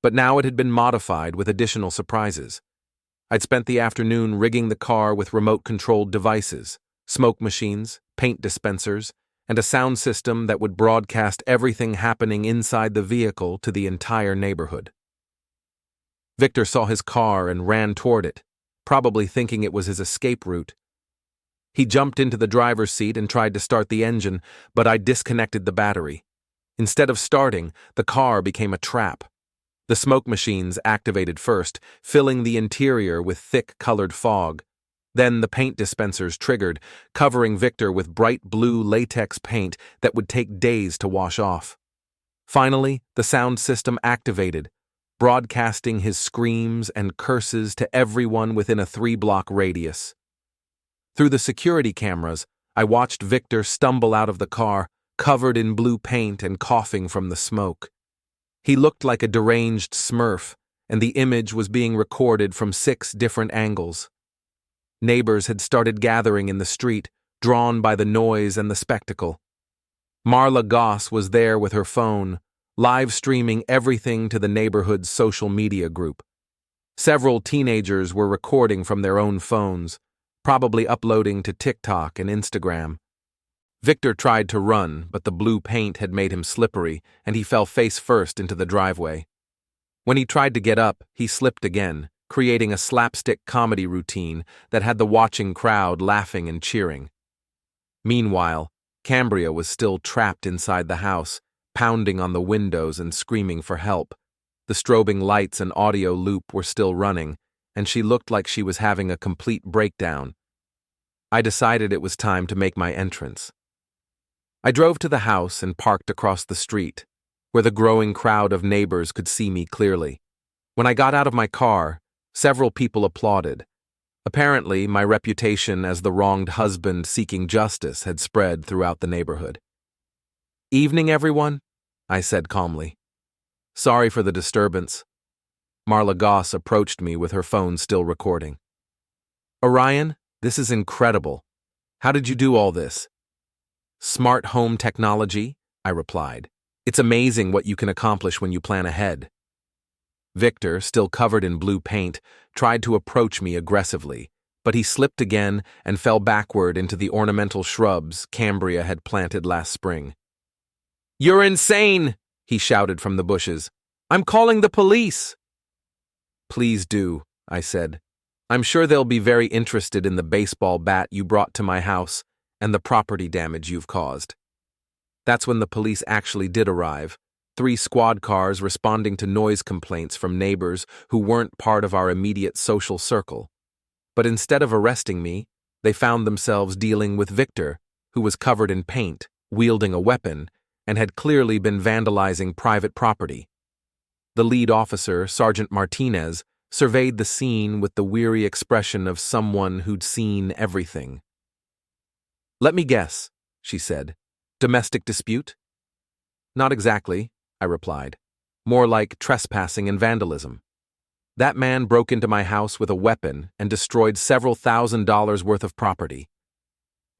But now it had been modified with additional surprises. I'd spent the afternoon rigging the car with remote-controlled devices, smoke machines, paint dispensers, and a sound system that would broadcast everything happening inside the vehicle to the entire neighborhood. Victor saw his car and ran toward it, probably thinking it was his escape route. He jumped into the driver's seat and tried to start the engine, but I disconnected the battery. Instead of starting, the car became a trap. The smoke machines activated first, filling the interior with thick colored fog. Then the paint dispensers triggered, covering Victor with bright blue latex paint that would take days to wash off. Finally, the sound system activated, broadcasting his screams and curses to everyone within a 3-block radius. Through the security cameras, I watched Victor stumble out of the car, covered in blue paint and coughing from the smoke. He looked like a deranged Smurf, and the image was being recorded from 6 different angles. Neighbors had started gathering in the street, drawn by the noise and the spectacle. Marla Goss was there with her phone, live streaming everything to the neighborhood's social media group. Several teenagers were recording from their own phones, probably uploading to TikTok and Instagram. Victor tried to run, but the blue paint had made him slippery, and he fell face first into the driveway. When he tried to get up, he slipped again, creating a slapstick comedy routine that had the watching crowd laughing and cheering. Meanwhile, Cambria was still trapped inside the house, pounding on the windows and screaming for help. The strobing lights and audio loop were still running, and she looked like she was having a complete breakdown. I decided it was time to make my entrance. I drove to the house and parked across the street, where the growing crowd of neighbors could see me clearly. When I got out of my car, several people applauded. Apparently, my reputation as the wronged husband seeking justice had spread throughout the neighborhood. "Evening, everyone," I said calmly. "Sorry for the disturbance." Marla Goss approached me with her phone still recording. "Orion, this is incredible. How did you do all this?" "Smart home technology," I replied. "It's amazing what you can accomplish when you plan ahead." Victor, still covered in blue paint, tried to approach me aggressively, but he slipped again and fell backward into the ornamental shrubs Cambria had planted last spring. "You're insane!" he shouted from the bushes. "I'm calling the police!" "Please do," I said. "I'm sure they'll be very interested in the baseball bat you brought to my house and the property damage you've caused." That's when the police actually did arrive, 3 squad cars responding to noise complaints from neighbors who weren't part of our immediate social circle. But instead of arresting me, they found themselves dealing with Victor, who was covered in paint, wielding a weapon, and had clearly been vandalizing private property. The lead officer, Sergeant Martinez, surveyed the scene with the weary expression of someone who'd seen everything. "Let me guess," she said. "Domestic dispute?" "Not exactly," I replied. "More like trespassing and vandalism. That man broke into my house with a weapon and destroyed several $1,000s worth of property."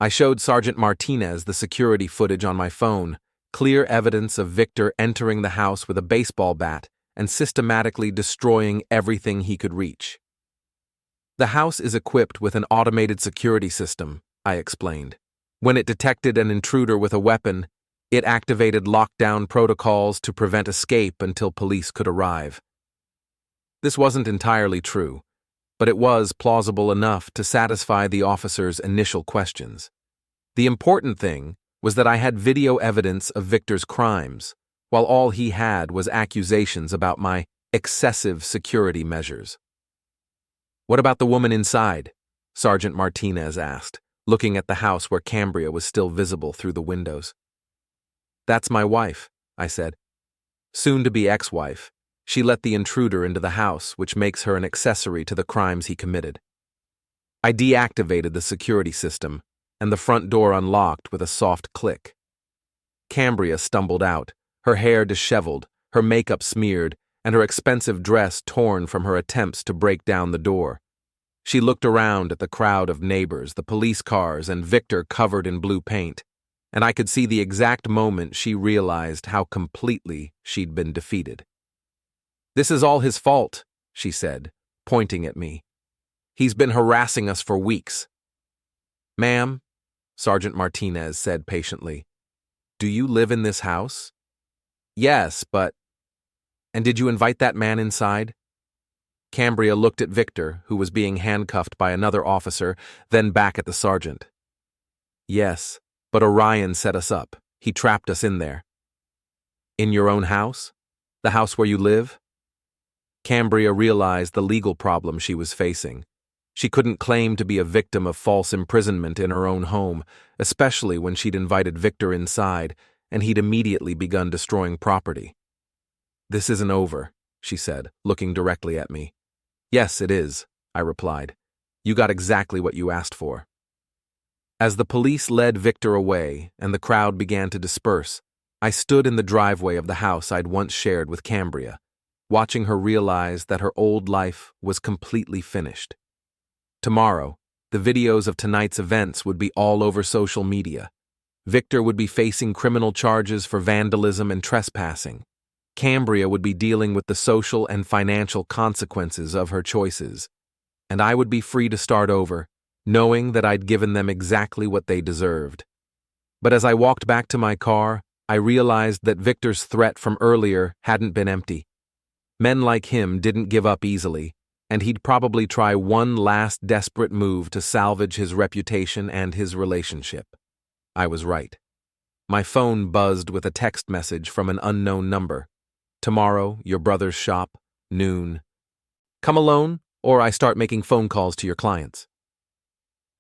I showed Sergeant Martinez the security footage on my phone, clear evidence of Victor entering the house with a baseball bat and systematically destroying everything he could reach. "The house is equipped with an automated security system," I explained. "When it detected an intruder with a weapon, it activated lockdown protocols to prevent escape until police could arrive." This wasn't entirely true, but it was plausible enough to satisfy the officer's initial questions. The important thing was that I had video evidence of Victor's crimes, while all he had was accusations about my excessive security measures. "What about the woman inside?" Sergeant Martinez asked, looking at the house where Cambria was still visible through the windows. "That's my wife," I said. "Soon-to-be ex-wife. She let the intruder into the house, which makes her an accessory to the crimes he committed." I deactivated the security system, and the front door unlocked with a soft click. Cambria stumbled out, her hair disheveled, her makeup smeared, and her expensive dress torn from her attempts to break down the door. She looked around at the crowd of neighbors, the police cars, and Victor covered in blue paint, and I could see the exact moment she realized how completely she'd been defeated. "This is all his fault," she said, pointing at me. "He's been harassing us for weeks." "Ma'am," Sergeant Martinez said patiently, "do you live in this house?" "Yes, but—" "And did you invite that man inside?" Cambria looked at Victor, who was being handcuffed by another officer, then back at the sergeant. "Yes, but Orion set us up. He trapped us in there." "In your own house? The house where you live?" Cambria realized the legal problem she was facing. She couldn't claim to be a victim of false imprisonment in her own home, especially when she'd invited Victor inside, and he'd immediately begun destroying property. "This isn't over," she said, looking directly at me. "Yes, it is," I replied. "You got exactly what you asked for." As the police led Victor away and the crowd began to disperse, I stood in the driveway of the house I'd once shared with Cambria, watching her realize that her old life was completely finished. Tomorrow, the videos of tonight's events would be all over social media. Victor would be facing criminal charges for vandalism and trespassing. Cambria would be dealing with the social and financial consequences of her choices. And I would be free to start over, knowing that I'd given them exactly what they deserved. But as I walked back to my car, I realized that Victor's threat from earlier hadn't been empty. Men like him didn't give up easily, and he'd probably try one last desperate move to salvage his reputation and his relationship. I was right. My phone buzzed with a text message from an unknown number. "Tomorrow, your brother's shop, noon. Come alone, or I start making phone calls to your clients."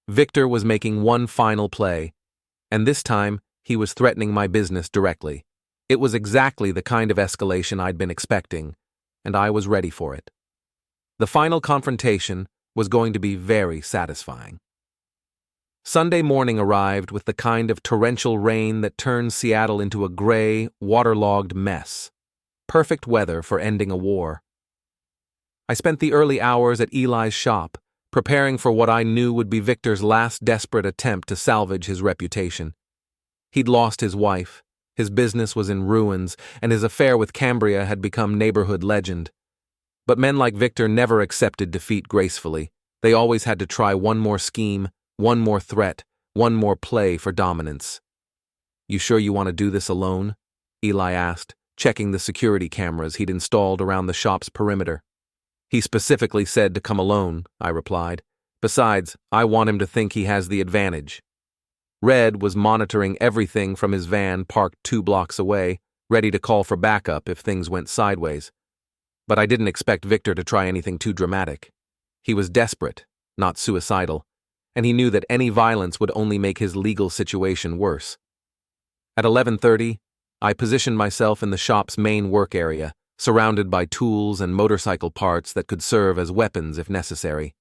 Victor was making one final play, and this time he was threatening my business directly. It was exactly the kind of escalation I'd been expecting, and I was ready for it. The final confrontation was going to be very satisfying. Sunday morning arrived with the kind of torrential rain that turns Seattle into a gray, waterlogged mess. Perfect weather for ending a war. I spent the early hours at Eli's shop, preparing for what I knew would be Victor's last desperate attempt to salvage his reputation. He'd lost his wife, his business was in ruins, and his affair with Cambria had become neighborhood legend. But men like Victor never accepted defeat gracefully. They always had to try one more scheme, one more threat, one more play for dominance. "You sure you want to do this alone?" Eli asked, checking the security cameras he'd installed around the shop's perimeter. "He specifically said to come alone," I replied. "Besides, I want him to think he has the advantage." Red was monitoring everything from his van parked 2 blocks away, ready to call for backup if things went sideways. But I didn't expect Victor to try anything too dramatic. He was desperate, not suicidal, and he knew that any violence would only make his legal situation worse. At 11:30, I positioned myself in the shop's main work area, surrounded by tools and motorcycle parts that could serve as weapons if necessary.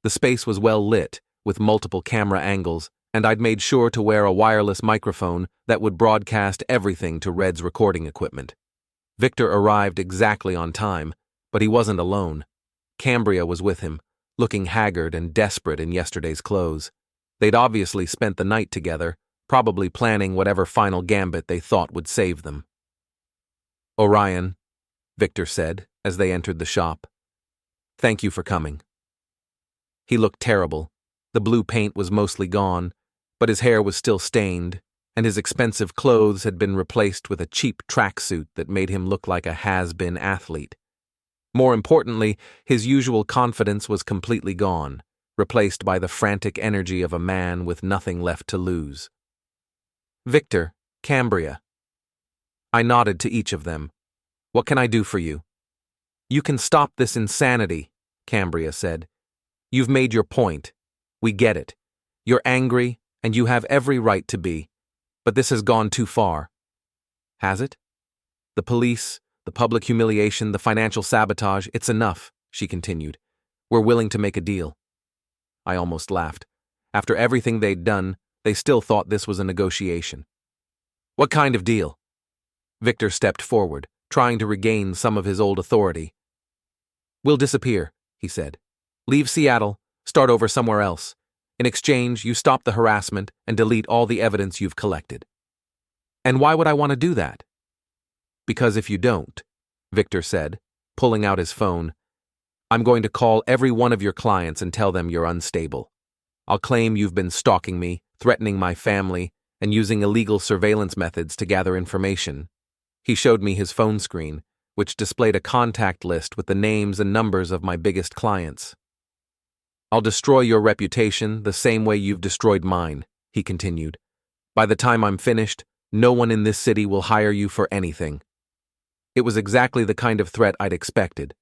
The space was well lit, with multiple camera angles, and I'd made sure to wear a wireless microphone that would broadcast everything to Red's recording equipment. Victor arrived exactly on time, but he wasn't alone. Cambria was with him, looking haggard and desperate in yesterday's clothes. They'd obviously spent the night together, probably planning whatever final gambit they thought would save them. "Orion," Victor said as they entered the shop. "Thank you for coming." He looked terrible. The blue paint was mostly gone, but his hair was still stained, and his expensive clothes had been replaced with a cheap tracksuit that made him look like a has-been athlete. More importantly, his usual confidence was completely gone, replaced by the frantic energy of a man with nothing left to lose. "Victor, Cambria." I nodded to each of them. "What can I do for you?" "You can stop this insanity," Cambria said. "You've made your point. We get it. You're angry, and you have every right to be. But this has gone too far." "Has it?" "The police, the public humiliation, the financial sabotage, it's enough," she continued. "We're willing to make a deal." I almost laughed. After everything they'd done, they still thought this was a negotiation. "What kind of deal?" Victor stepped forward, trying to regain some of his old authority. "We'll disappear," he said. "Leave Seattle, start over somewhere else. In exchange, you stop the harassment and delete all the evidence you've collected." "And why would I want to do that?" "Because if you don't," Victor said, pulling out his phone, "I'm going to call every one of your clients and tell them you're unstable. I'll claim you've been stalking me, threatening my family, and using illegal surveillance methods to gather information." He showed me his phone screen, which displayed a contact list with the names and numbers of my biggest clients. "I'll destroy your reputation the same way you've destroyed mine," he continued. "By the time I'm finished, no one in this city will hire you for anything." It was exactly the kind of threat I'd expected.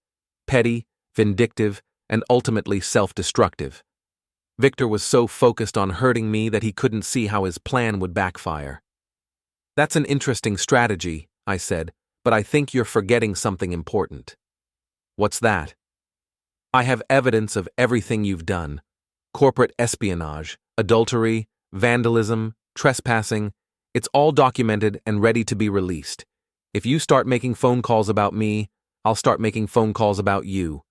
Petty, vindictive, and ultimately self-destructive. Victor was so focused on hurting me that he couldn't see how his plan would backfire. "That's an interesting strategy," I said, "but I think you're forgetting something important." "What's that?" "I have evidence of everything you've done. Corporate espionage, adultery, vandalism, trespassing. It's all documented and ready to be released. If you start making phone calls about me, I'll start making phone calls about you."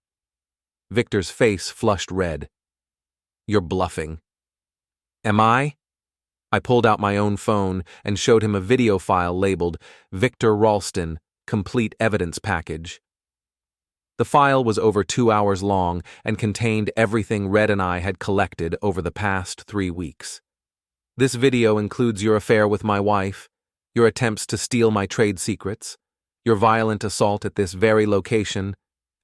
Victor's face flushed red. "You're bluffing." "Am I?" I pulled out my own phone and showed him a video file labeled Victor Ralston, Complete Evidence Package. The file was over 2 hours long and contained everything Red and I had collected over the past 3 weeks. This video includes your affair with my wife, your attempts to steal my trade secrets, your violent assault at this very location,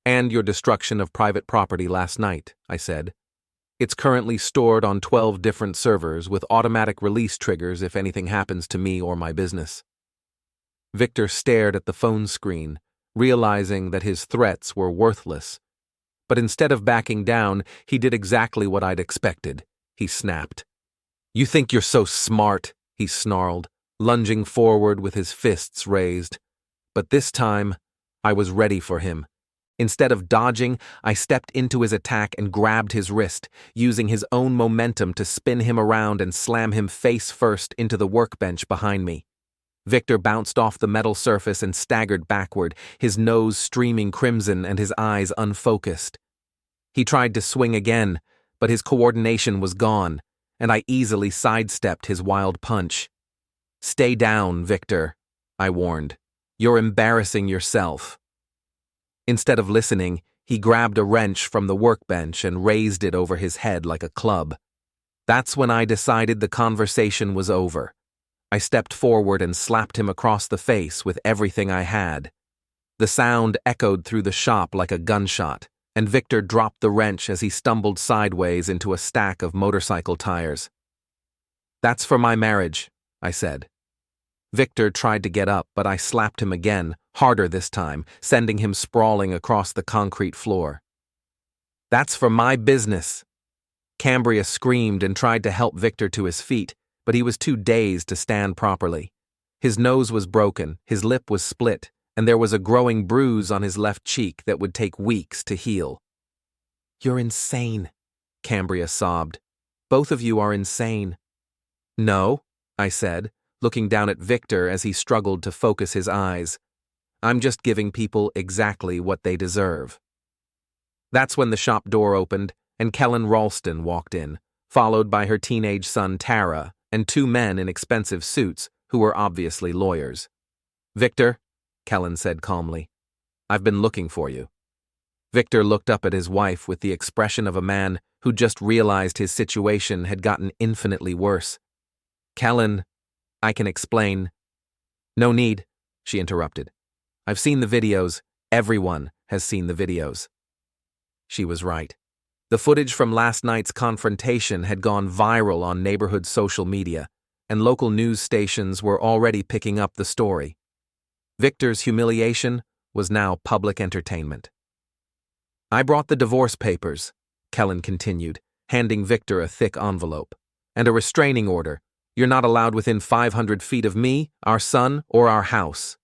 and your destruction of private property last night, I said. It's currently stored on 12 different servers with automatic release triggers if anything happens to me or my business. Victor stared at the phone screen, realizing that his threats were worthless. But instead of backing down, he did exactly what I'd expected. He snapped. "You think you're so smart," he snarled, lunging forward with his fists raised. But this time, I was ready for him. Instead of dodging, I stepped into his attack and grabbed his wrist, using his own momentum to spin him around and slam him face first into the workbench behind me. Victor bounced off the metal surface and staggered backward, his nose streaming crimson and his eyes unfocused. He tried to swing again, but his coordination was gone, and I easily sidestepped his wild punch. "Stay down, Victor," I warned. "You're embarrassing yourself." Instead of listening, he grabbed a wrench from the workbench and raised it over his head like a club. That's when I decided the conversation was over. I stepped forward and slapped him across the face with everything I had. The sound echoed through the shop like a gunshot, and Victor dropped the wrench as he stumbled sideways into a stack of motorcycle tires. "That's for my marriage," I said. Victor tried to get up, but I slapped him again, harder this time, sending him sprawling across the concrete floor. "That's for my business." Cambria screamed and tried to help Victor to his feet, but he was too dazed to stand properly. His nose was broken, his lip was split, and there was a growing bruise on his left cheek that would take weeks to heal. "You're insane," Cambria sobbed. "Both of you are insane." "No," I said, looking down at Victor as he struggled to focus his eyes. "I'm just giving people exactly what they deserve." That's when the shop door opened and Kellen Ralston walked in, followed by her teenage son Tara and two men in expensive suits who were obviously lawyers. "Victor," Kellen said calmly, "I've been looking for you." Victor looked up at his wife with the expression of a man who just realized his situation had gotten infinitely worse. "Kellen, I can explain." "No need," she interrupted. "I've seen the videos. Everyone has seen the videos." She was right. The footage from last night's confrontation had gone viral on neighborhood social media, and local news stations were already picking up the story. Victor's humiliation was now public entertainment. "I brought the divorce papers," Kellen continued, handing Victor a thick envelope, "and a restraining order. You're not allowed within 500 feet of me, our son, or our house."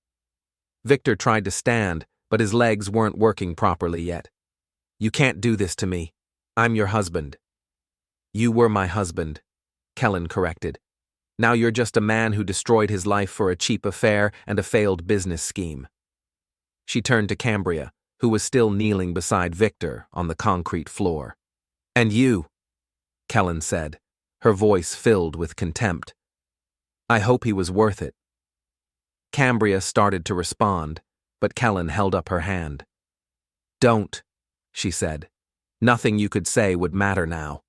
Victor tried to stand, but his legs weren't working properly yet. "You can't do this to me. I'm your husband." "You were my husband," Kellen corrected. "Now you're just a man who destroyed his life for a cheap affair and a failed business scheme." She turned to Cambria, who was still kneeling beside Victor on the concrete floor. "And you," Kellen said, her voice filled with contempt. "I hope he was worth it." Cambria started to respond, but Kellen held up her hand. "Don't," she said. "Nothing you could say would matter now."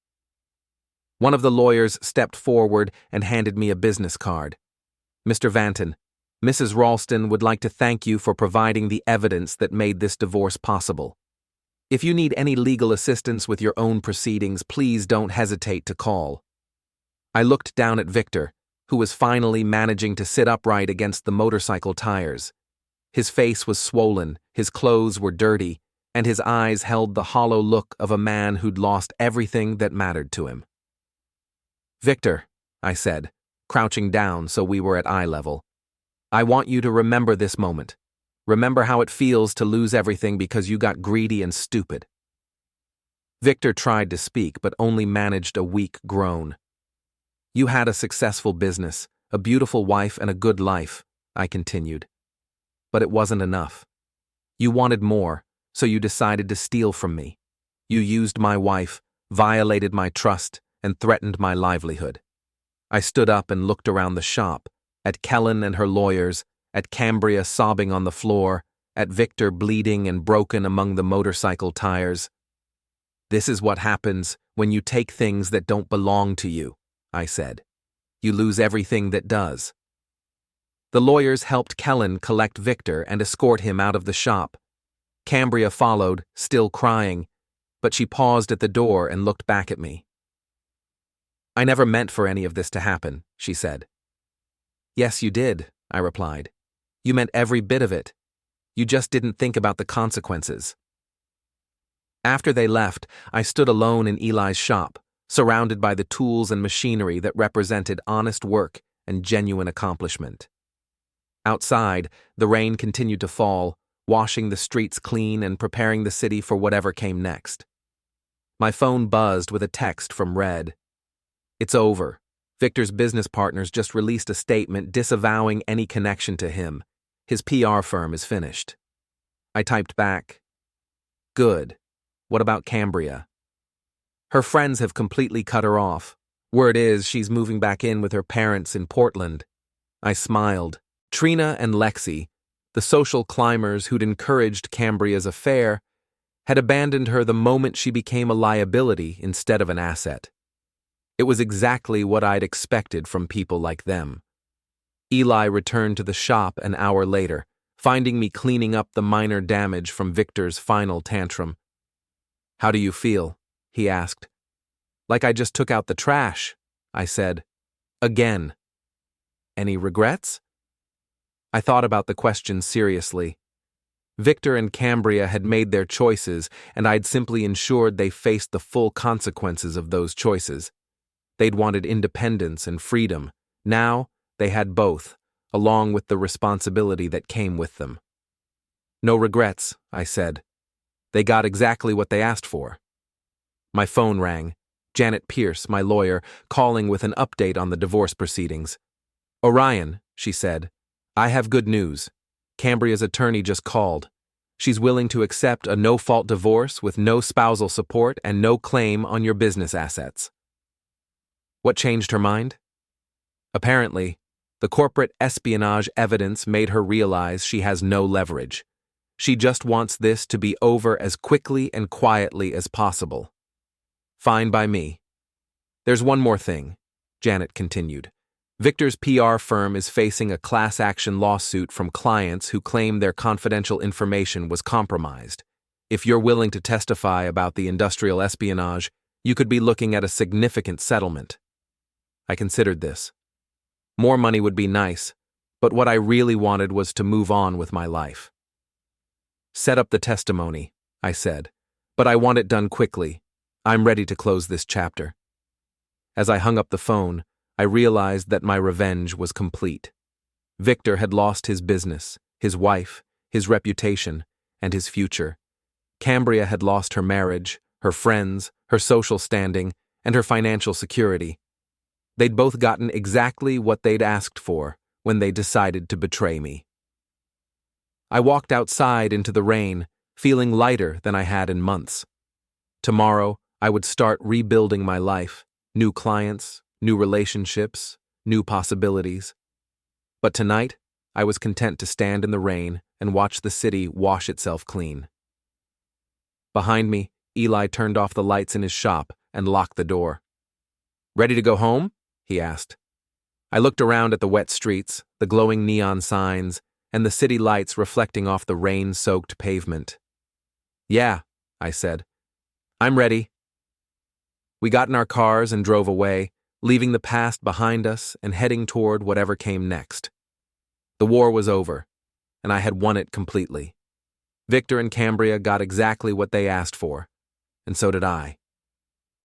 One of the lawyers stepped forward and handed me a business card. "Mr. Vanton, Mrs. Ralston would like to thank you for providing the evidence that made this divorce possible. If you need any legal assistance with your own proceedings, please don't hesitate to call." I looked down at Victor, who was finally managing to sit upright against the motorcycle tires. His face was swollen, his clothes were dirty, and his eyes held the hollow look of a man who'd lost everything that mattered to him. "Victor," I said, crouching down so we were at eye level, "I want you to remember this moment. Remember how it feels to lose everything because you got greedy and stupid." Victor tried to speak, but only managed a weak groan. "You had a successful business, a beautiful wife, and a good life," I continued. "But it wasn't enough. You wanted more, so you decided to steal from me. You used my wife, violated my trust, and threatened my livelihood." I stood up and looked around the shop, at Kellen and her lawyers, at Cambria sobbing on the floor, at Victor bleeding and broken among the motorcycle tires. "This is what happens when you take things that don't belong to you," I said. "You lose everything that does." The lawyers helped Kellen collect Victor and escort him out of the shop. Cambria followed, still crying, but she paused at the door and looked back at me. "I never meant for any of this to happen," she said. "Yes, you did," I replied. "You meant every bit of it. You just didn't think about the consequences." After they left, I stood alone in Eli's shop, surrounded by the tools and machinery that represented honest work and genuine accomplishment. Outside, the rain continued to fall, washing the streets clean and preparing the city for whatever came next. My phone buzzed with a text from Red. "It's over. Victor's business partners just released a statement disavowing any connection to him. His PR firm is finished." I typed back, "Good. What about Cambria?" "Her friends have completely cut her off. Word is she's moving back in with her parents in Portland." I smiled. Trina and Lexi, the social climbers who'd encouraged Cambria's affair, had abandoned her the moment she became a liability instead of an asset. It was exactly what I'd expected from people like them. Eli returned to the shop an hour later, finding me cleaning up the minor damage from Victor's final tantrum. "How do you feel?" he asked. "Like I just took out the trash," I said. "Again." "Any regrets?" I thought about the question seriously. Victor and Cambria had made their choices, and I'd simply ensured they faced the full consequences of those choices. They'd wanted independence and freedom. Now, they had both, along with the responsibility that came with them. No regrets, I said. They got exactly what they asked for. My phone rang. Janet Pierce, my lawyer, calling with an update on the divorce proceedings. Orion, she said, I have good news. Cambria's attorney just called. She's willing to accept a no-fault divorce with no spousal support and no claim on your business assets. What changed her mind? Apparently, the corporate espionage evidence made her realize she has no leverage. She just wants this to be over as quickly and quietly as possible. Fine by me. There's one more thing, Janet continued. Victor's PR firm is facing a class action lawsuit from clients who claim their confidential information was compromised. If you're willing to testify about the industrial espionage, you could be looking at a significant settlement. I considered this. More money would be nice, but what I really wanted was to move on with my life. Set up the testimony, I said, but I want it done quickly. I'm ready to close this chapter. As I hung up the phone, I realized that my revenge was complete. Victor had lost his business, his wife, his reputation, and his future. Cambria had lost her marriage, her friends, her social standing, and her financial security. They'd both gotten exactly what they'd asked for when they decided to betray me. I walked outside into the rain, feeling lighter than I had in months. Tomorrow, I would start rebuilding my life, new clients, new relationships, new possibilities. But tonight, I was content to stand in the rain and watch the city wash itself clean. Behind me, Eli turned off the lights in his shop and locked the door. Ready to go home? He asked. I looked around at the wet streets, the glowing neon signs, and the city lights reflecting off the rain-soaked pavement. Yeah, I said. I'm ready. We got in our cars and drove away, leaving the past behind us and heading toward whatever came next. The war was over, and I had won it completely. Victor and Cambria got exactly what they asked for, and so did I.